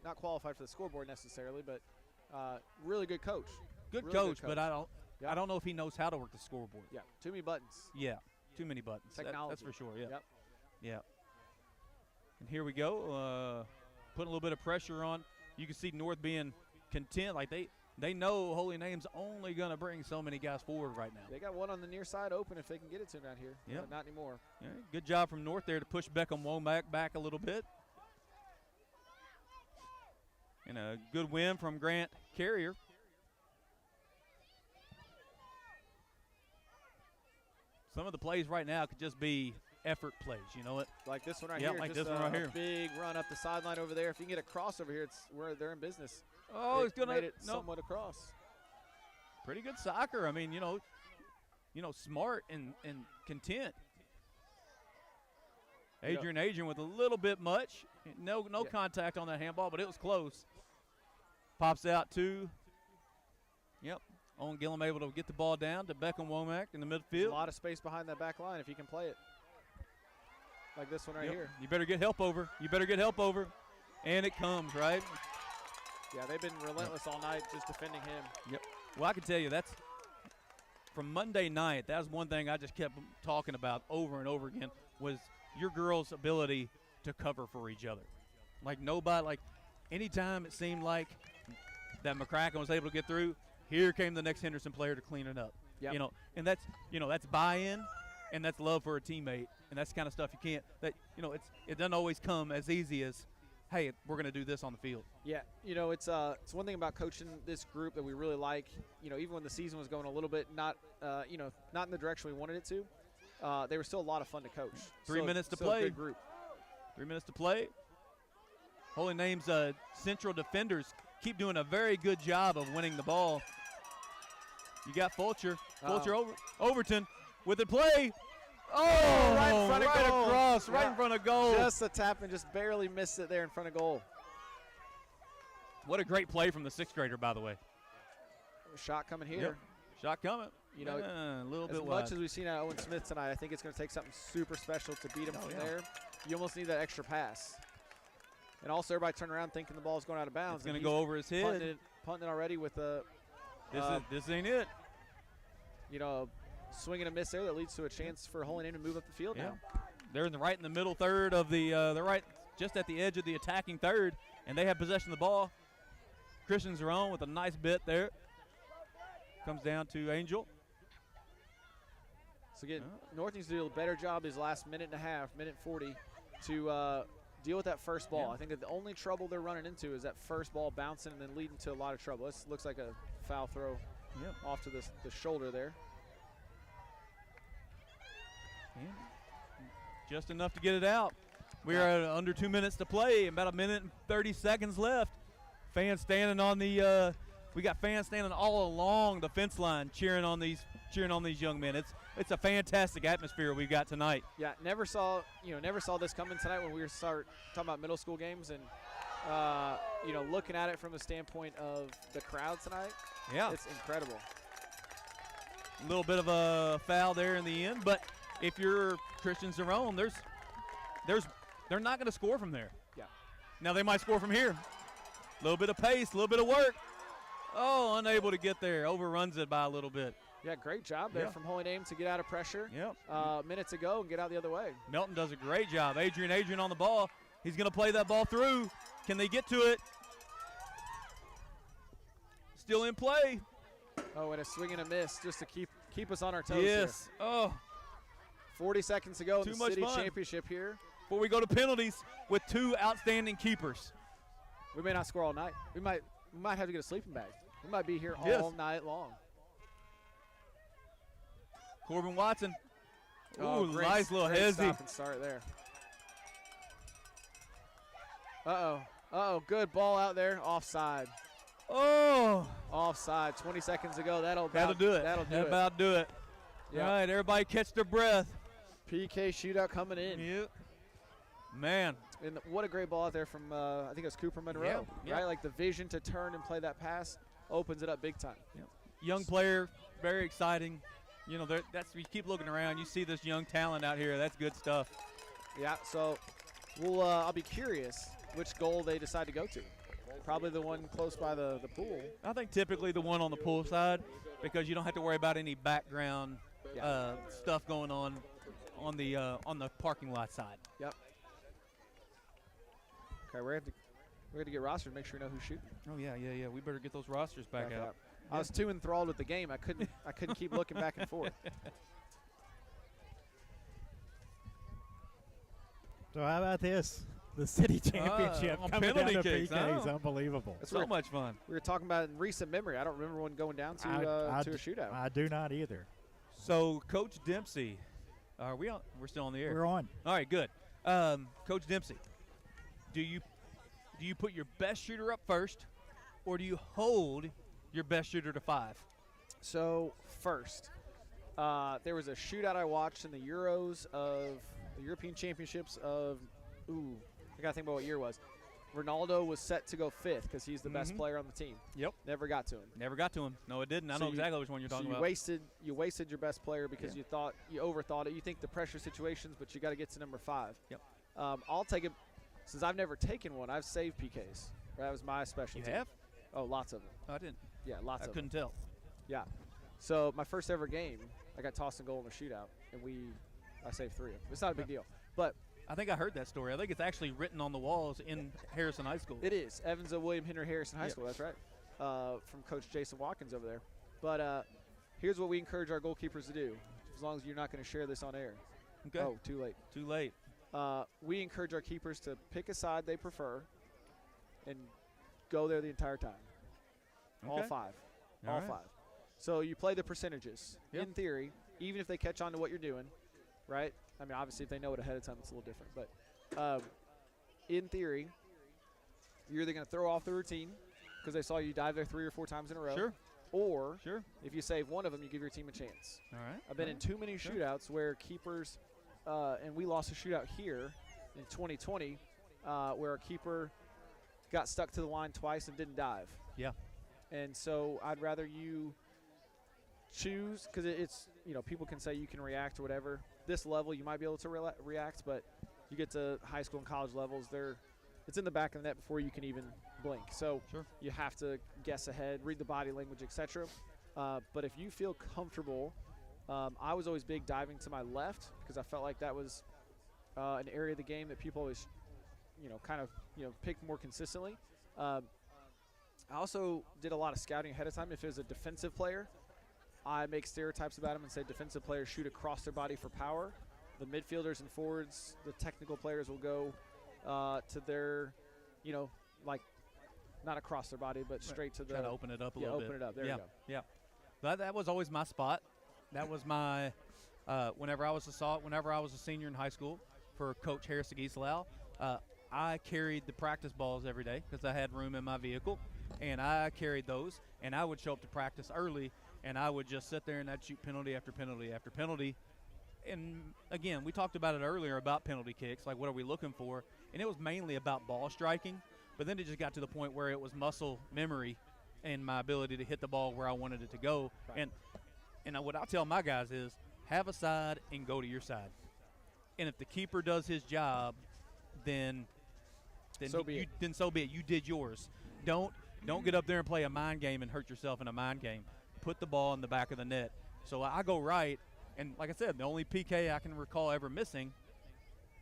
not qualified for the scoreboard necessarily, but really good coach. Good Really coach, good but coach. I don't know if he knows how to work the scoreboard. Yeah, too many buttons. Yeah, too many buttons. Technology. That's for sure. Yeah. Yep. Yeah. And here we go, putting a little bit of pressure on. You can see North being content, like they know Holy Name's only going to bring so many guys forward right now. They got one on the near side open if they can get it to him out here. Yep. Not anymore. Yeah, good job from North there to push Beckham Womack back a little bit. And a good win from Grant Carrier. Some of the plays right now could just be effort plays, you know it? Like this one right Yeah, here. like just this one right here. Big run up the sideline over there. If you can get a cross over here, they're in business. Oh, it's gonna made it no. somewhat across. Pretty good soccer. I mean, smart and content. Adrian with a little bit much. No contact on that handball, but it was close. Pops out to. Yep. Owen Gillum able to get the ball down to Beckham Womack in the There's midfield. a lot of space behind that back line if you can play it. Like this one right here. You better get help over. And it comes, right? Yeah, they've been relentless all night just defending him. Yep. Well, I can tell you that's from Monday night. That was one thing I just kept talking about over and over again was your girls' ability to cover for each other. Like anytime it seemed like that McCracken was able to get through, here came the next Henderson player to clean it up. Yep. And that's buy-in and that's love for a teammate, and that's the kind of stuff you can't. It doesn't always come as easy as hey, we're going to do this on the field. Yeah, it's one thing about coaching this group that we really like. Even when the season was going a little bit not in the direction we wanted it to, they were still a lot of fun to coach. 3 minutes to still play. A good group. 3 minutes to play. Holy Name's central defenders keep doing a very good job of winning the ball. You got Fulcher. Fulcher Overton with the play. Oh, right in front of goal. Across, right in front of goal. Just a tap and just barely missed it there in front of goal. What a great play from the sixth grader, by the way. Shot coming here. Yep. Shot coming. A little bit as wide. much as we've seen out of Owen Smith tonight, I think it's going to take something super special to beat him from there. You almost need that extra pass. And also everybody turn around thinking the ball's going out of bounds. It's going to go over his head. Punting it already with a this ain't it. Swing and a miss there that leads to a chance for Holy Name to move up the field now. They're right in the middle third of they're right just at the edge of the attacking third, and they have possession of the ball. Christians are on with a nice bit there. Comes down to Angel. So again, North needs to do a better job his last minute and a half, minute 40, to deal with that first ball. I think that the only trouble they're running into is that first ball bouncing and then leading to a lot of trouble. This looks like a foul throw off to the shoulder there. Just enough to get it out. We are at under 2 minutes to play, about a minute and 30 seconds left. Fans standing on the we got fans standing all along the fence line cheering on these young men. It's a fantastic atmosphere we've got tonight. Yeah, never saw this coming tonight when we start talking about middle school games and looking at it from the standpoint of the crowd tonight. Yeah, it's incredible. A little bit of a foul there in the end, but if you're Christians are on, they're not going to score from there. Yeah. Now they might score from here. A little bit of pace, a little bit of work. Oh, unable to get there. Overruns it by a little bit. Yeah, great job there from Holy Name to get out of pressure. Yep. Minutes ago and get out the other way. Melton does a great job. Adrian on the ball. He's going to play that ball through. Can they get to it? Still in play. Oh, and a swing and a miss just to keep us on our toes. Yes. Here. Oh. 40 seconds to go in Too the much city fun. championship here. Before we go to penalties with two outstanding keepers. We may not score all night. We might have to get a sleeping bag. We might be here all night long. Corbin Watson. Oh, ooh, nice little hezzy. Stop and start there. Uh-oh, good ball out there. Offside. Oh. Offside. 20 seconds ago. That'll do it. That'll do it. About do it. Yep. All right, everybody catch their breath. PK shootout coming in. Yep. Man. And what a great ball out there from, I think it was Cooper Monroe, right? Like the vision to turn and play that pass opens it up big time. Yep. Young player, very exciting. You keep looking around, you see this young talent out here. That's good stuff. Yeah, so I'll be curious which goal they decide to go to. Probably the one close by the pool. I think typically the one on the pool side because you don't have to worry about any background stuff going on the parking lot side. Yep. Okay, we're going to get rosters to make sure we know who's shooting. Oh yeah. We better get those rosters back out. I was too enthralled with the game. I couldn't keep looking back and forth. So how about this? The city championship on coming penalty down to kicks, PKs. Unbelievable. It's so much fun. We were talking about in recent memory. I don't remember one going down to a shootout. I do not either. So Coach Dempsey, are we on? We're still on the air. We're on. All right, good. Coach Dempsey, do you put your best shooter up first, or do you hold your best shooter to 5? So first, there was a shootout I watched in the Euros of the European Championships of, I got to think about what year it was. Ronaldo was set to go 5th because he's the best player on the team. Yep. Never got to him. Never got to him. No, it didn't. I know exactly which one you're talking about. You wasted your best player because you overthought it. You think the pressure situations, but you got to get to number 5. Yep. I'll take it. Since I've never taken one, I've saved PKs. That was my specialty. You have? Oh, lots of them. I didn't. Yeah, lots of them. I couldn't tell. Yeah. So my first ever game, I got tossed a goal in a shootout, and I saved 3 of them. It's not a big deal. But I think I heard that story. I think it's actually written on the walls in Harrison High School. It is. Evansville William Henry Harrison High School. That's right. From Coach Jason Watkins over there. But here's what we encourage our goalkeepers to do, as long as you're not going to share this on air. Okay. Oh, too late. Too late. We encourage our keepers to pick a side they prefer and go there the entire time. All Okay. 5. All All right. 5. So you play the percentages. Yep. In theory, even if they catch on to what you're doing, right? I mean, obviously, if they know it ahead of time, it's a little different. But in theory, you're either going to throw off the routine because they saw you dive there 3 or 4 times in a row. Sure. Or Sure. if you save one of them, you give your team a chance. All right. I've been in too many shootouts where keepers, and we lost a shootout here in 2020 where a keeper got stuck to the line twice and didn't dive. Yeah. And so I'd rather you choose, because it's, people can say you can react or whatever. This level, you might be able to react, but you get to high school and college levels, it's in the back of the net before you can even blink. So Sure. you have to guess ahead, read the body language, etc. But if you feel comfortable, I was always big diving to my left because I felt like that was an area of the game that people always, pick more consistently. I also did a lot of scouting ahead of time. If it was a defensive player, I make stereotypes about them and say defensive players shoot across their body for power. The midfielders and forwards, the technical players will go to their, not across their body, but straight to the. Try to open it up a little bit. Open it up. There yeah. you go. Yeah. That was always my spot. That was my whenever I was a senior in high school for Coach Harris Aguisalao, I carried the practice balls every day because I had room in my vehicle, and I carried those, and I would show up to practice early, and I would just sit there and I'd shoot penalty after penalty after penalty. And again, we talked about it earlier about penalty kicks, like what are we looking for, and it was mainly about ball striking, but then it just got to the point where it was muscle memory and my ability to hit the ball where I wanted it to go. Right. And what I tell my guys is have a side and go to your side. And if the keeper does his job, then So be it. Then so be it. You did yours. Don't get up there and play a mind game and hurt yourself in a mind game. Put the ball in the back of the net. So I go right, and like I said, the only PK I can recall ever missing,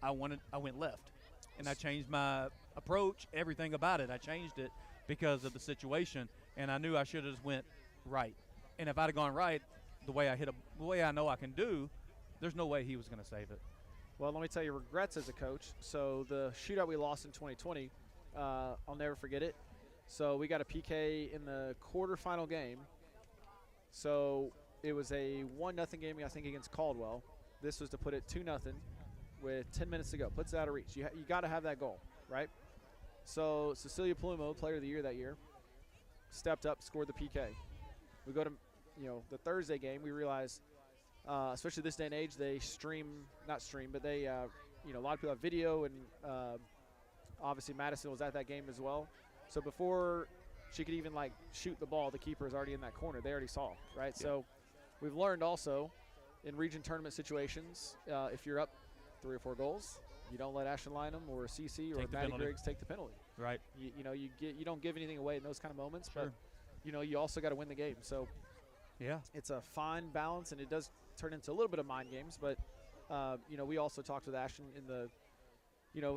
I went left, and I changed my approach, everything about it. I changed it because of the situation, and I knew I should have just went right. And if I'd have gone right, the way I know I can do, there's no way he was going to save it. Well, let me tell you regrets as a coach. So the shootout we lost in 2020, I'll never forget it. So we got a PK in the quarterfinal game. So it was a 1-0 game, I think, against Caldwell. This was to put it 2-0 with 10 minutes to go. Puts it out of reach. You got to have that goal, right? So Cecilia Plumo, player of the year that year, stepped up, scored the PK. We go to the Thursday game. We realize, especially this day and age, they they a lot of people have video, and obviously Madison was at that game as well. So before she could even shoot the ball, the keeper is already in that corner. They already saw, right? Yeah. So we've learned also in region tournament situations, if you're up 3 or 4 goals, you don't let Ashton Lynham or CC or Take the Maddie penalty. Griggs take the penalty. Right. You don't give anything away in those kind of moments, Sure. but you also got to win the game. So Yeah. it's a fine balance, and it does turn into a little bit of mind games. But we also talked with Ashton in the,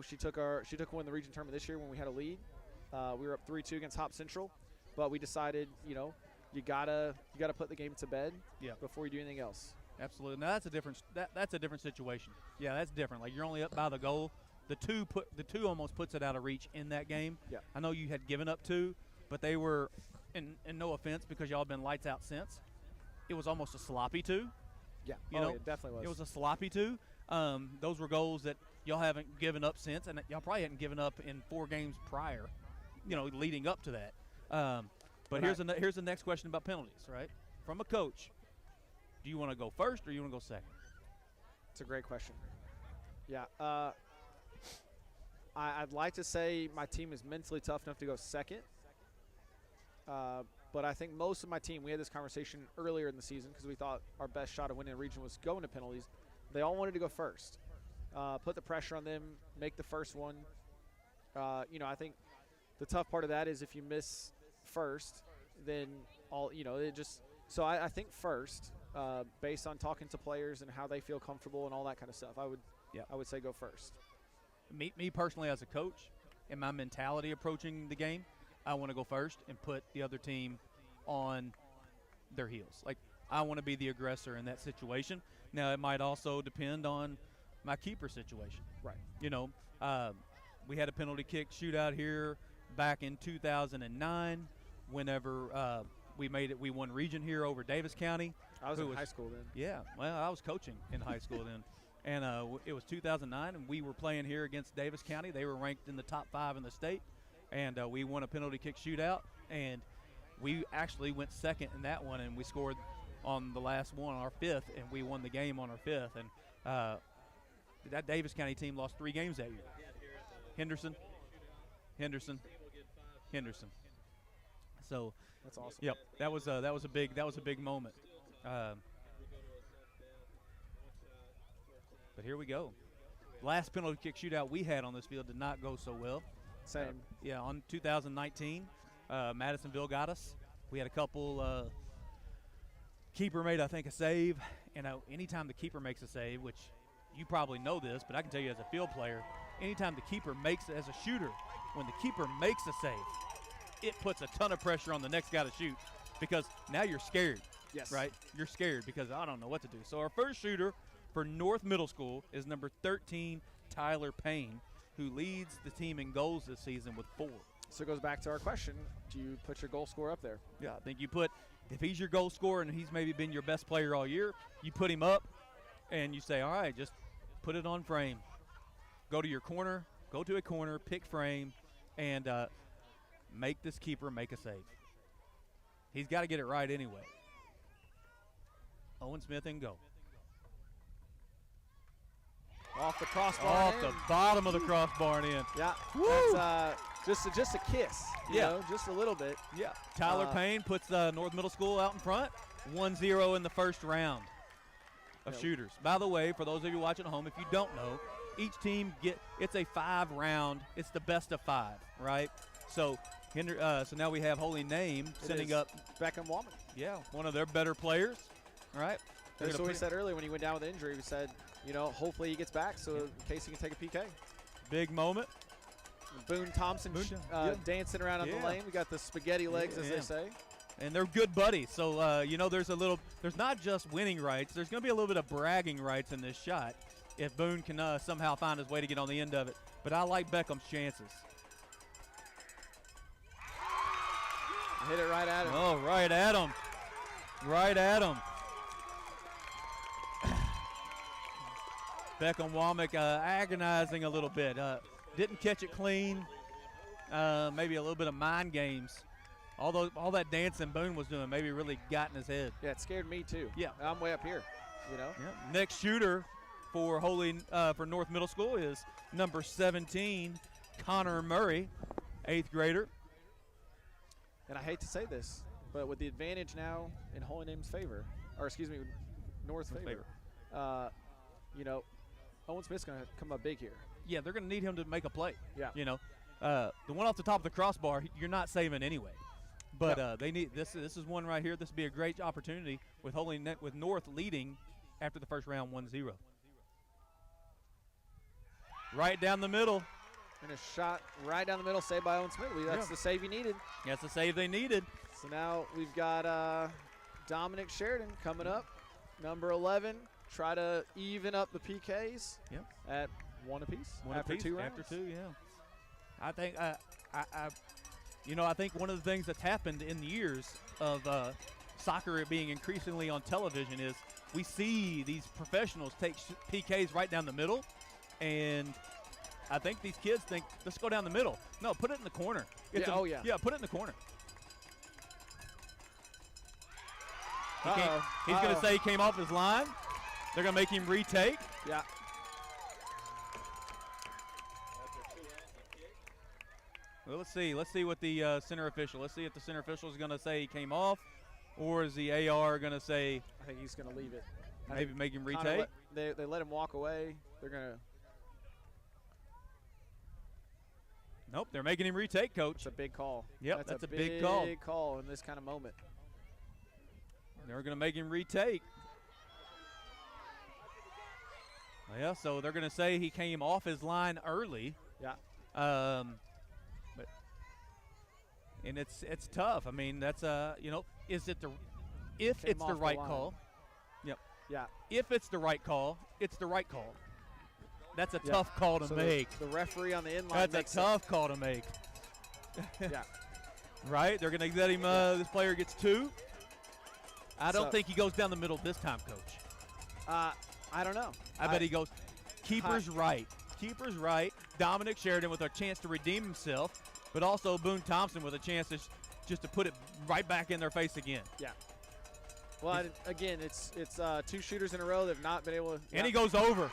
she took one in the region tournament this year when we had a lead. We were up 3-2 against Hop Central, but we decided, you gotta put the game to bed before you do anything else. Absolutely. Now that's a different situation. Yeah, that's different. Like you're only up by the goal. The two almost puts it out of reach in that game. Yeah. I know you had given up 2, but they were, and no offense because y'all been lights out since. It was almost a sloppy 2. Yeah, it definitely was. It was a sloppy 2. Those were goals that y'all haven't given up since, and y'all probably hadn't given up in 4 games prior, leading up to that. But here's the next question about penalties, right? From a coach, do you want to go first or you want to go second? It's a great question. Yeah, I'd like to say my team is mentally tough enough to go second. But I think most of my team, we had this conversation earlier in the season because we thought our best shot of winning the region was going to penalties. They all wanted to go first. Put the pressure on them, make the first one. I think the tough part of that is if you miss first, then it just – so I think first, based on talking to players and how they feel comfortable and all that kind of stuff, I would say go first. Me personally as a coach and my mentality approaching the game, I want to go first and put the other team on their heels. Like, I want to be the aggressor in that situation. Now, it might also depend on my keeper situation. Right. We had a penalty kick shootout here back in 2009 whenever we won region here over Davis County. I was in high school then. Yeah, well, I was coaching in high school then. And it was 2009, and we were playing here against Davis County. They were ranked in the top 5 in the state, and we won a penalty kick shootout. And we actually went second in that one, and we scored on the last one, our 5th, and we won the game on our 5th. And that Davis County team lost 3 games that year. Henderson. So that's awesome. Yep, that was a big moment. But here we go. Last penalty kick shootout we had on this field did not go so well. Same. Yeah, on 2019, Madisonville got us. We had a couple. Keeper made, I think, a save. And anytime the keeper makes a save, which you probably know this, but I can tell you as a field player, anytime the keeper makes, as a shooter, when the keeper makes a save, it puts a ton of pressure on the next guy to shoot because now you're scared. Yes. Right? You're scared because I don't know what to do. So our first shooter for North Middle School is number 13, Tyler Payne, who leads the team in goals this season with 4. So it goes back to our question, do you put your goal scorer up there? Yeah, I think you put, if he's your goal scorer and he's maybe been your best player all year, you put him up and you say, all right, just put it on frame. Go to your corner, go to a corner, pick frame, and make this keeper make a save. He's got to get it right anyway. Owen Smith and go. Off the crossbar. Off the bottom of the crossbar and in. Yeah. Woo! That's just a kiss. You know, just a little bit. Yeah. Tyler Payne puts North Middle School out in front. 1-0 in the first round of shooters. By the way, for those of you watching at home, if you don't know, each team it's a 5-round. It's the best of 5, right? So so now we have Holy Name sending up Beckham Womack. Yeah, one of their better players, right? That's what we said earlier when he went down with injury. We said, hopefully he gets back so in case he can take a PK. Big moment. Boone Thompson dancing around on the lane. We got the spaghetti legs, as they say. And they're good buddies. So, there's not just winning rights. There's going to be a little bit of bragging rights in this shot if Boone can somehow find his way to get on the end of it. But I like Beckham's chances. Hit it right at him. Oh, right at him. Right at him. Beckham Womack agonizing a little bit. Didn't catch it clean. Maybe a little bit of mind games. Although all that dancing Boone was doing maybe really got in his head. Yeah, it scared me too. Yeah. I'm way up here, Yeah. Next shooter for for North Middle School is number 17, Connor Murray, 8th grader. And I hate to say this, but with the advantage now in Holy Name's favor, or excuse me, North's favor, Owen Smith's going to come up big here. Yeah, they're going to need him to make a play. Yeah. The one off the top of the crossbar, you're not saving anyway. But they need this. This is one right here. This would be a great opportunity with with North leading after the first round 1-0. Right down the middle. And a shot right down the middle, saved by Owen Smith. That's the save you needed. That's the save they needed. So now we've got Dominic Sheridan coming up, number 11. Try to even up the PKs at one apiece. After 2 rounds. After 2, yeah. I think I think one of the things that's happened in the years of soccer being increasingly on television is we see these professionals take PKs right down the middle, and I think these kids think, let's go down the middle. No, put it in the corner. Yeah, put it in the corner. He's going to say he came off his line. They're going to make him retake. Yeah. Well, let's see. Let's see what the center official. Let's see if the center official is going to say he came off, or is the AR going to say? I think he's going to leave it. Maybe make him retake. They let him walk away. They're going to. Nope, they're making him retake, Coach. It's a big call. Yep, that's a big call. Big call in this kind of moment. They're going to make him retake. Yeah, so they're going to say he came off his line early. Yeah. And it's tough. I mean, that's is it if it's the right call? Yep. Yeah. If it's the right call, it's the right call. That's a tough call to make. The referee on the in line. That's a tough call to make. Yeah. Right? They're going to let him, this player gets 2. I don't think he goes down the middle this time, Coach. I don't know. I bet he goes keeper's right. Keeper's right. Dominic Sheridan with a chance to redeem himself, but also Boone Thompson with a chance just to put it right back in their face again. Yeah. Well, again, it's 2 shooters in a row that have not been able to. And he goes over.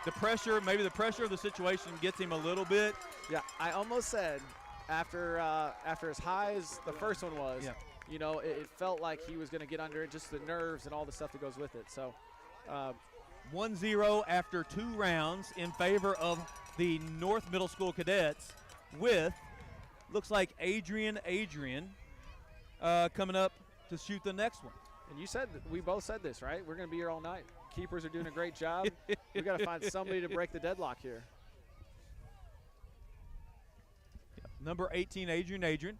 The pressure, maybe the pressure of the situation gets him a little bit. Yeah, I almost said after as high as the first one was, you know, it felt like he was going to get under it, just the nerves and all the stuff that goes with it. So 1-0 after 2 rounds in favor of the North Middle School Cadets with, looks like Adrian coming up to shoot the next one. And you said, we both said this, right? We're going to be here all night. Keepers are doing a great job. We've got to find somebody to break the deadlock here. Number 18, Adrian,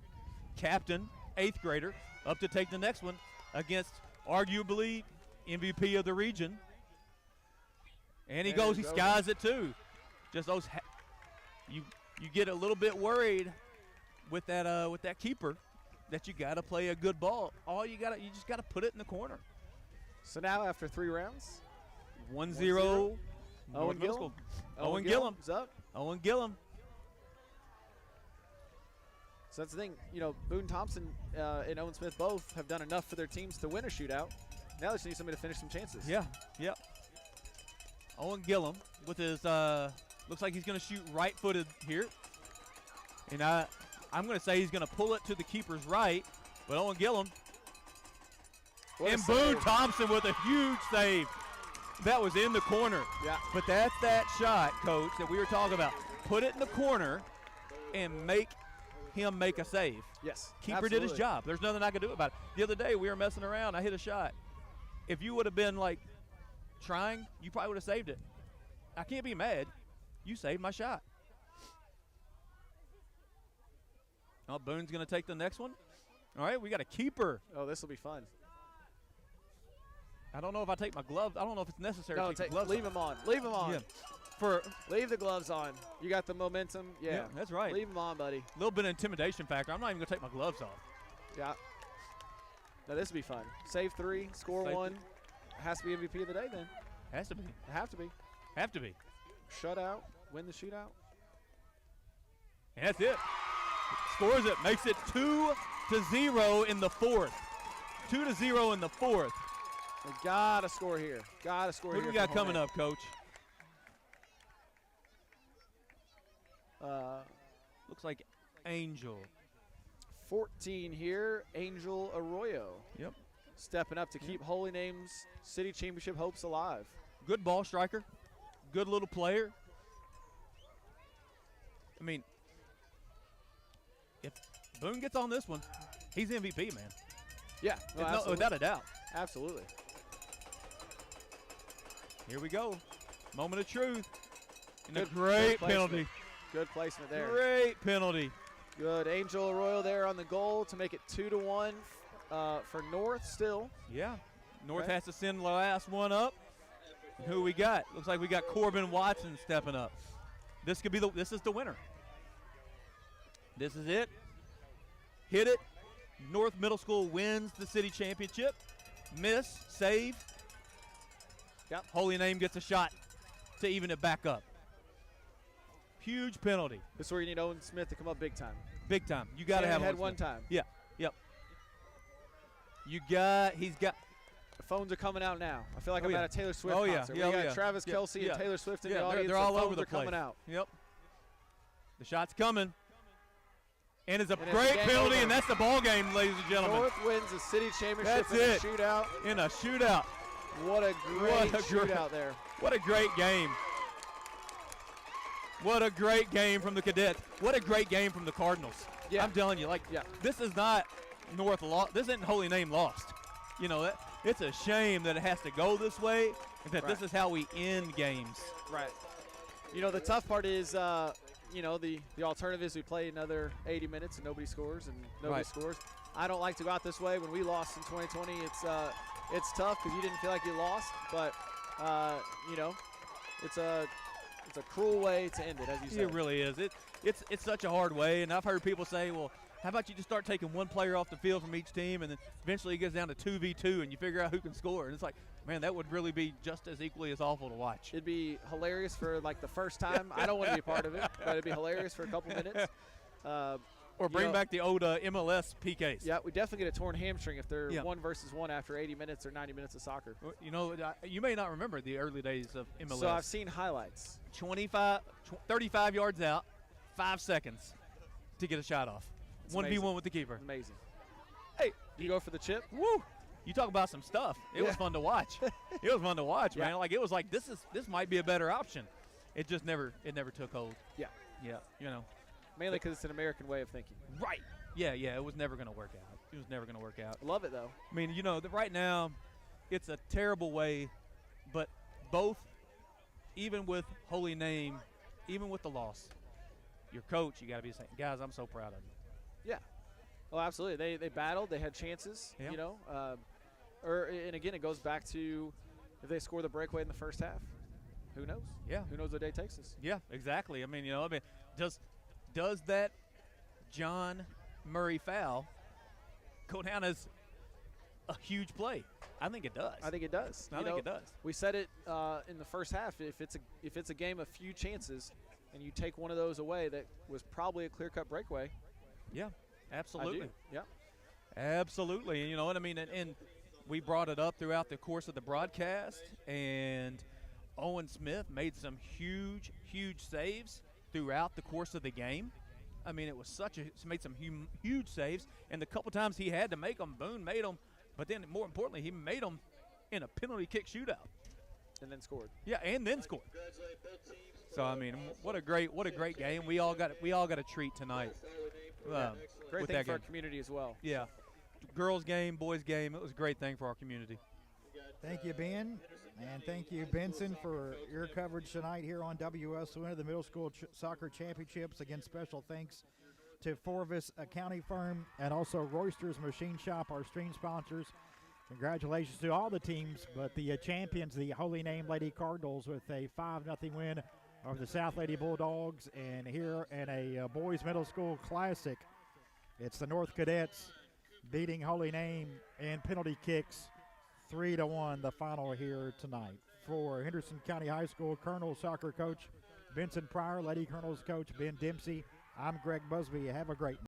captain, 8th grader, up to take the next one against arguably MVP of the region. And he goes, he skies it too. Just those, you get a little bit worried with that keeper that you got to play a good ball. You just got to put it in the corner. So now after 3 rounds, 1-0. Owen Gillum. Owen Gillum. Is up. Owen Gillum. So that's the thing. You know, Boone Thompson and Owen Smith both have done enough for their teams to win a shootout. Now they just need somebody to finish some chances. Yeah. Owen Gillum with his, looks like he's going to shoot right-footed here. And I'm going to say he's going to pull it to the keeper's right. But Owen Gillum. And Boone Thompson with a huge save. That was in the corner. Yeah. But that's that shot, Coach, that we were talking about. Put it in the corner and make him make a save. Yes. Keeper did his job. There's nothing I could do about it. The other day we were messing around. I hit a shot. If you would have been like trying, you probably would have saved it. I can't be mad. You saved my shot. Oh, Boone's going to take the next one. All right, we got a keeper. Oh, this will be fun. I don't know if I take my gloves. I don't know if it's necessary No, to take the gloves leave them on. Leave them on. Yeah. Leave the gloves on. You got the momentum. Yeah, that's right. Leave them on, buddy. A little bit of intimidation factor. I'm not even going to take my gloves off. Yeah. Now this will be fun. Save 3, score 1. Has to be MVP of the day then. Has to be. Have to be. Have to be. Shutout. Win the shootout. And that's it. Scores it. Makes it 2-0 in the 4th. 2-0 in the 4th. We got to score here. Got to score here. What do we got coming up, Coach? Looks like Angel. 14 here, Angel Arroyo. Yep. Stepping up to keep Holy Name's City Championship hopes alive. Good ball striker. Good little player. I mean, if Boone gets on this one, he's MVP, man. Yeah, without a doubt. Absolutely. Here we go. Moment of truth. And a great penalty. Good placement there. Great penalty. Good. Angel Arroyo there on the goal to make it 2-1 for North still. Yeah. North has to send the last one up. And who we got? Looks like we got Corbin Watson stepping up. This could be this is the winner. This is it. Hit it. North Middle School wins the city championship. Miss, save. Yep. Holy Name gets a shot to even it back up. Huge penalty. This is where you need Owen Smith to come up big time. Big time. You got to have had one time. Yeah. Yep. He's got. The phones are coming out now. I feel like I'm at a Taylor Swift concert. Yeah, we got Travis Kelce and Taylor Swift in the audience. They're all over the place. Coming out. Yep. The shot's coming. And it's a great penalty, and that's the ball game, ladies and gentlemen. North wins the city championship That's in it. a shootout. In a shootout. What a great shootout there. What a great game. What a great game from the Cadets. What a great game from the Cardinals. Yeah. I'm telling you, this is not North lost. This isn't Holy Name lost. You know, it's a shame that it has to go this way and that this is how we end games. Right. You know, the tough part is, you know, the alternative is we play another 80 minutes and nobody scores and nobody scores. I don't like to go out this way. When we lost in 2020, it's tough because you didn't feel like you lost. But, you know, it's it's a cruel way to end it, as you said. It really is. It's such a hard way, and I've heard people say, well, how about you just start taking one player off the field from each team, and then eventually it gets down to 2v2, and you figure out who can score. And it's like, man, that would really be just as equally as awful to watch. It'd be hilarious for, like, the first time. I don't want to be a part of it, but it'd be hilarious for a couple minutes. Or bring back the old MLS PKs. Yeah, we definitely get a torn hamstring if they're 1 versus 1 after 80 minutes or 90 minutes of soccer. You know, you may not remember the early days of MLS. So I've seen highlights. 35 yards out, 5 seconds to get a shot off. 1v1 with the keeper. Amazing. Hey, you go for the chip? Woo! You talk about some stuff. It was fun to watch. It was fun to watch, man. Like, it was like, this might be a better option. It just never took hold. Yeah. Yeah, you know. Mainly because it's an American way of thinking. Right. Yeah, it was never going to work out. It was never going to work out. I love it, though. I mean, you know, right now, it's a terrible way, but both, even with Holy Name, even with the loss, your coach, you got to be saying, guys, I'm so proud of you. Yeah. Oh, absolutely. They battled. They had chances, you know. And again, it goes back to if they score the breakaway in the first half, who knows? Yeah. Who knows what day takes us? Yeah, exactly. I mean, you know, does that John Murray foul go down as a huge play? I think it does. I think it does. I think it does. We said it in the first half. If it's a game of few chances, and you take one of those away, that was probably a clear-cut breakaway. Yeah, absolutely. I do. Yeah, absolutely. And you know what I mean. And we brought it up throughout the course of the broadcast. And Owen Smith made some huge saves throughout the course of the game. I mean, it was made some huge saves, and the couple times he had to make them, Boone made them. But then, more importantly, he made them in a penalty kick shootout, and then scored. Yeah, and then scored. So I mean, what a great game. We all got a treat tonight. Great thing for our community as well. Yeah, girls game, boys game. It was a great thing for our community. Thank you, Ben. And thank you, Benson, for your coverage tonight here on WSON of the Middle School Soccer Championships. Again, special thanks to Forvis Accounting Firm and also Royster's Machine Shop, our stream sponsors. Congratulations to all the teams, but the champions, the Holy Name Lady Cardinals, with a 5-0 win over the South Lady Bulldogs. And here in a boys middle school classic, it's the North Cadets beating Holy Name in penalty kicks. 3-1 the final here tonight. For Henderson County High School Colonel soccer coach Vincent Pryor, Lady Colonels coach Ben Dempsey, I'm Greg Busby. Have a great night.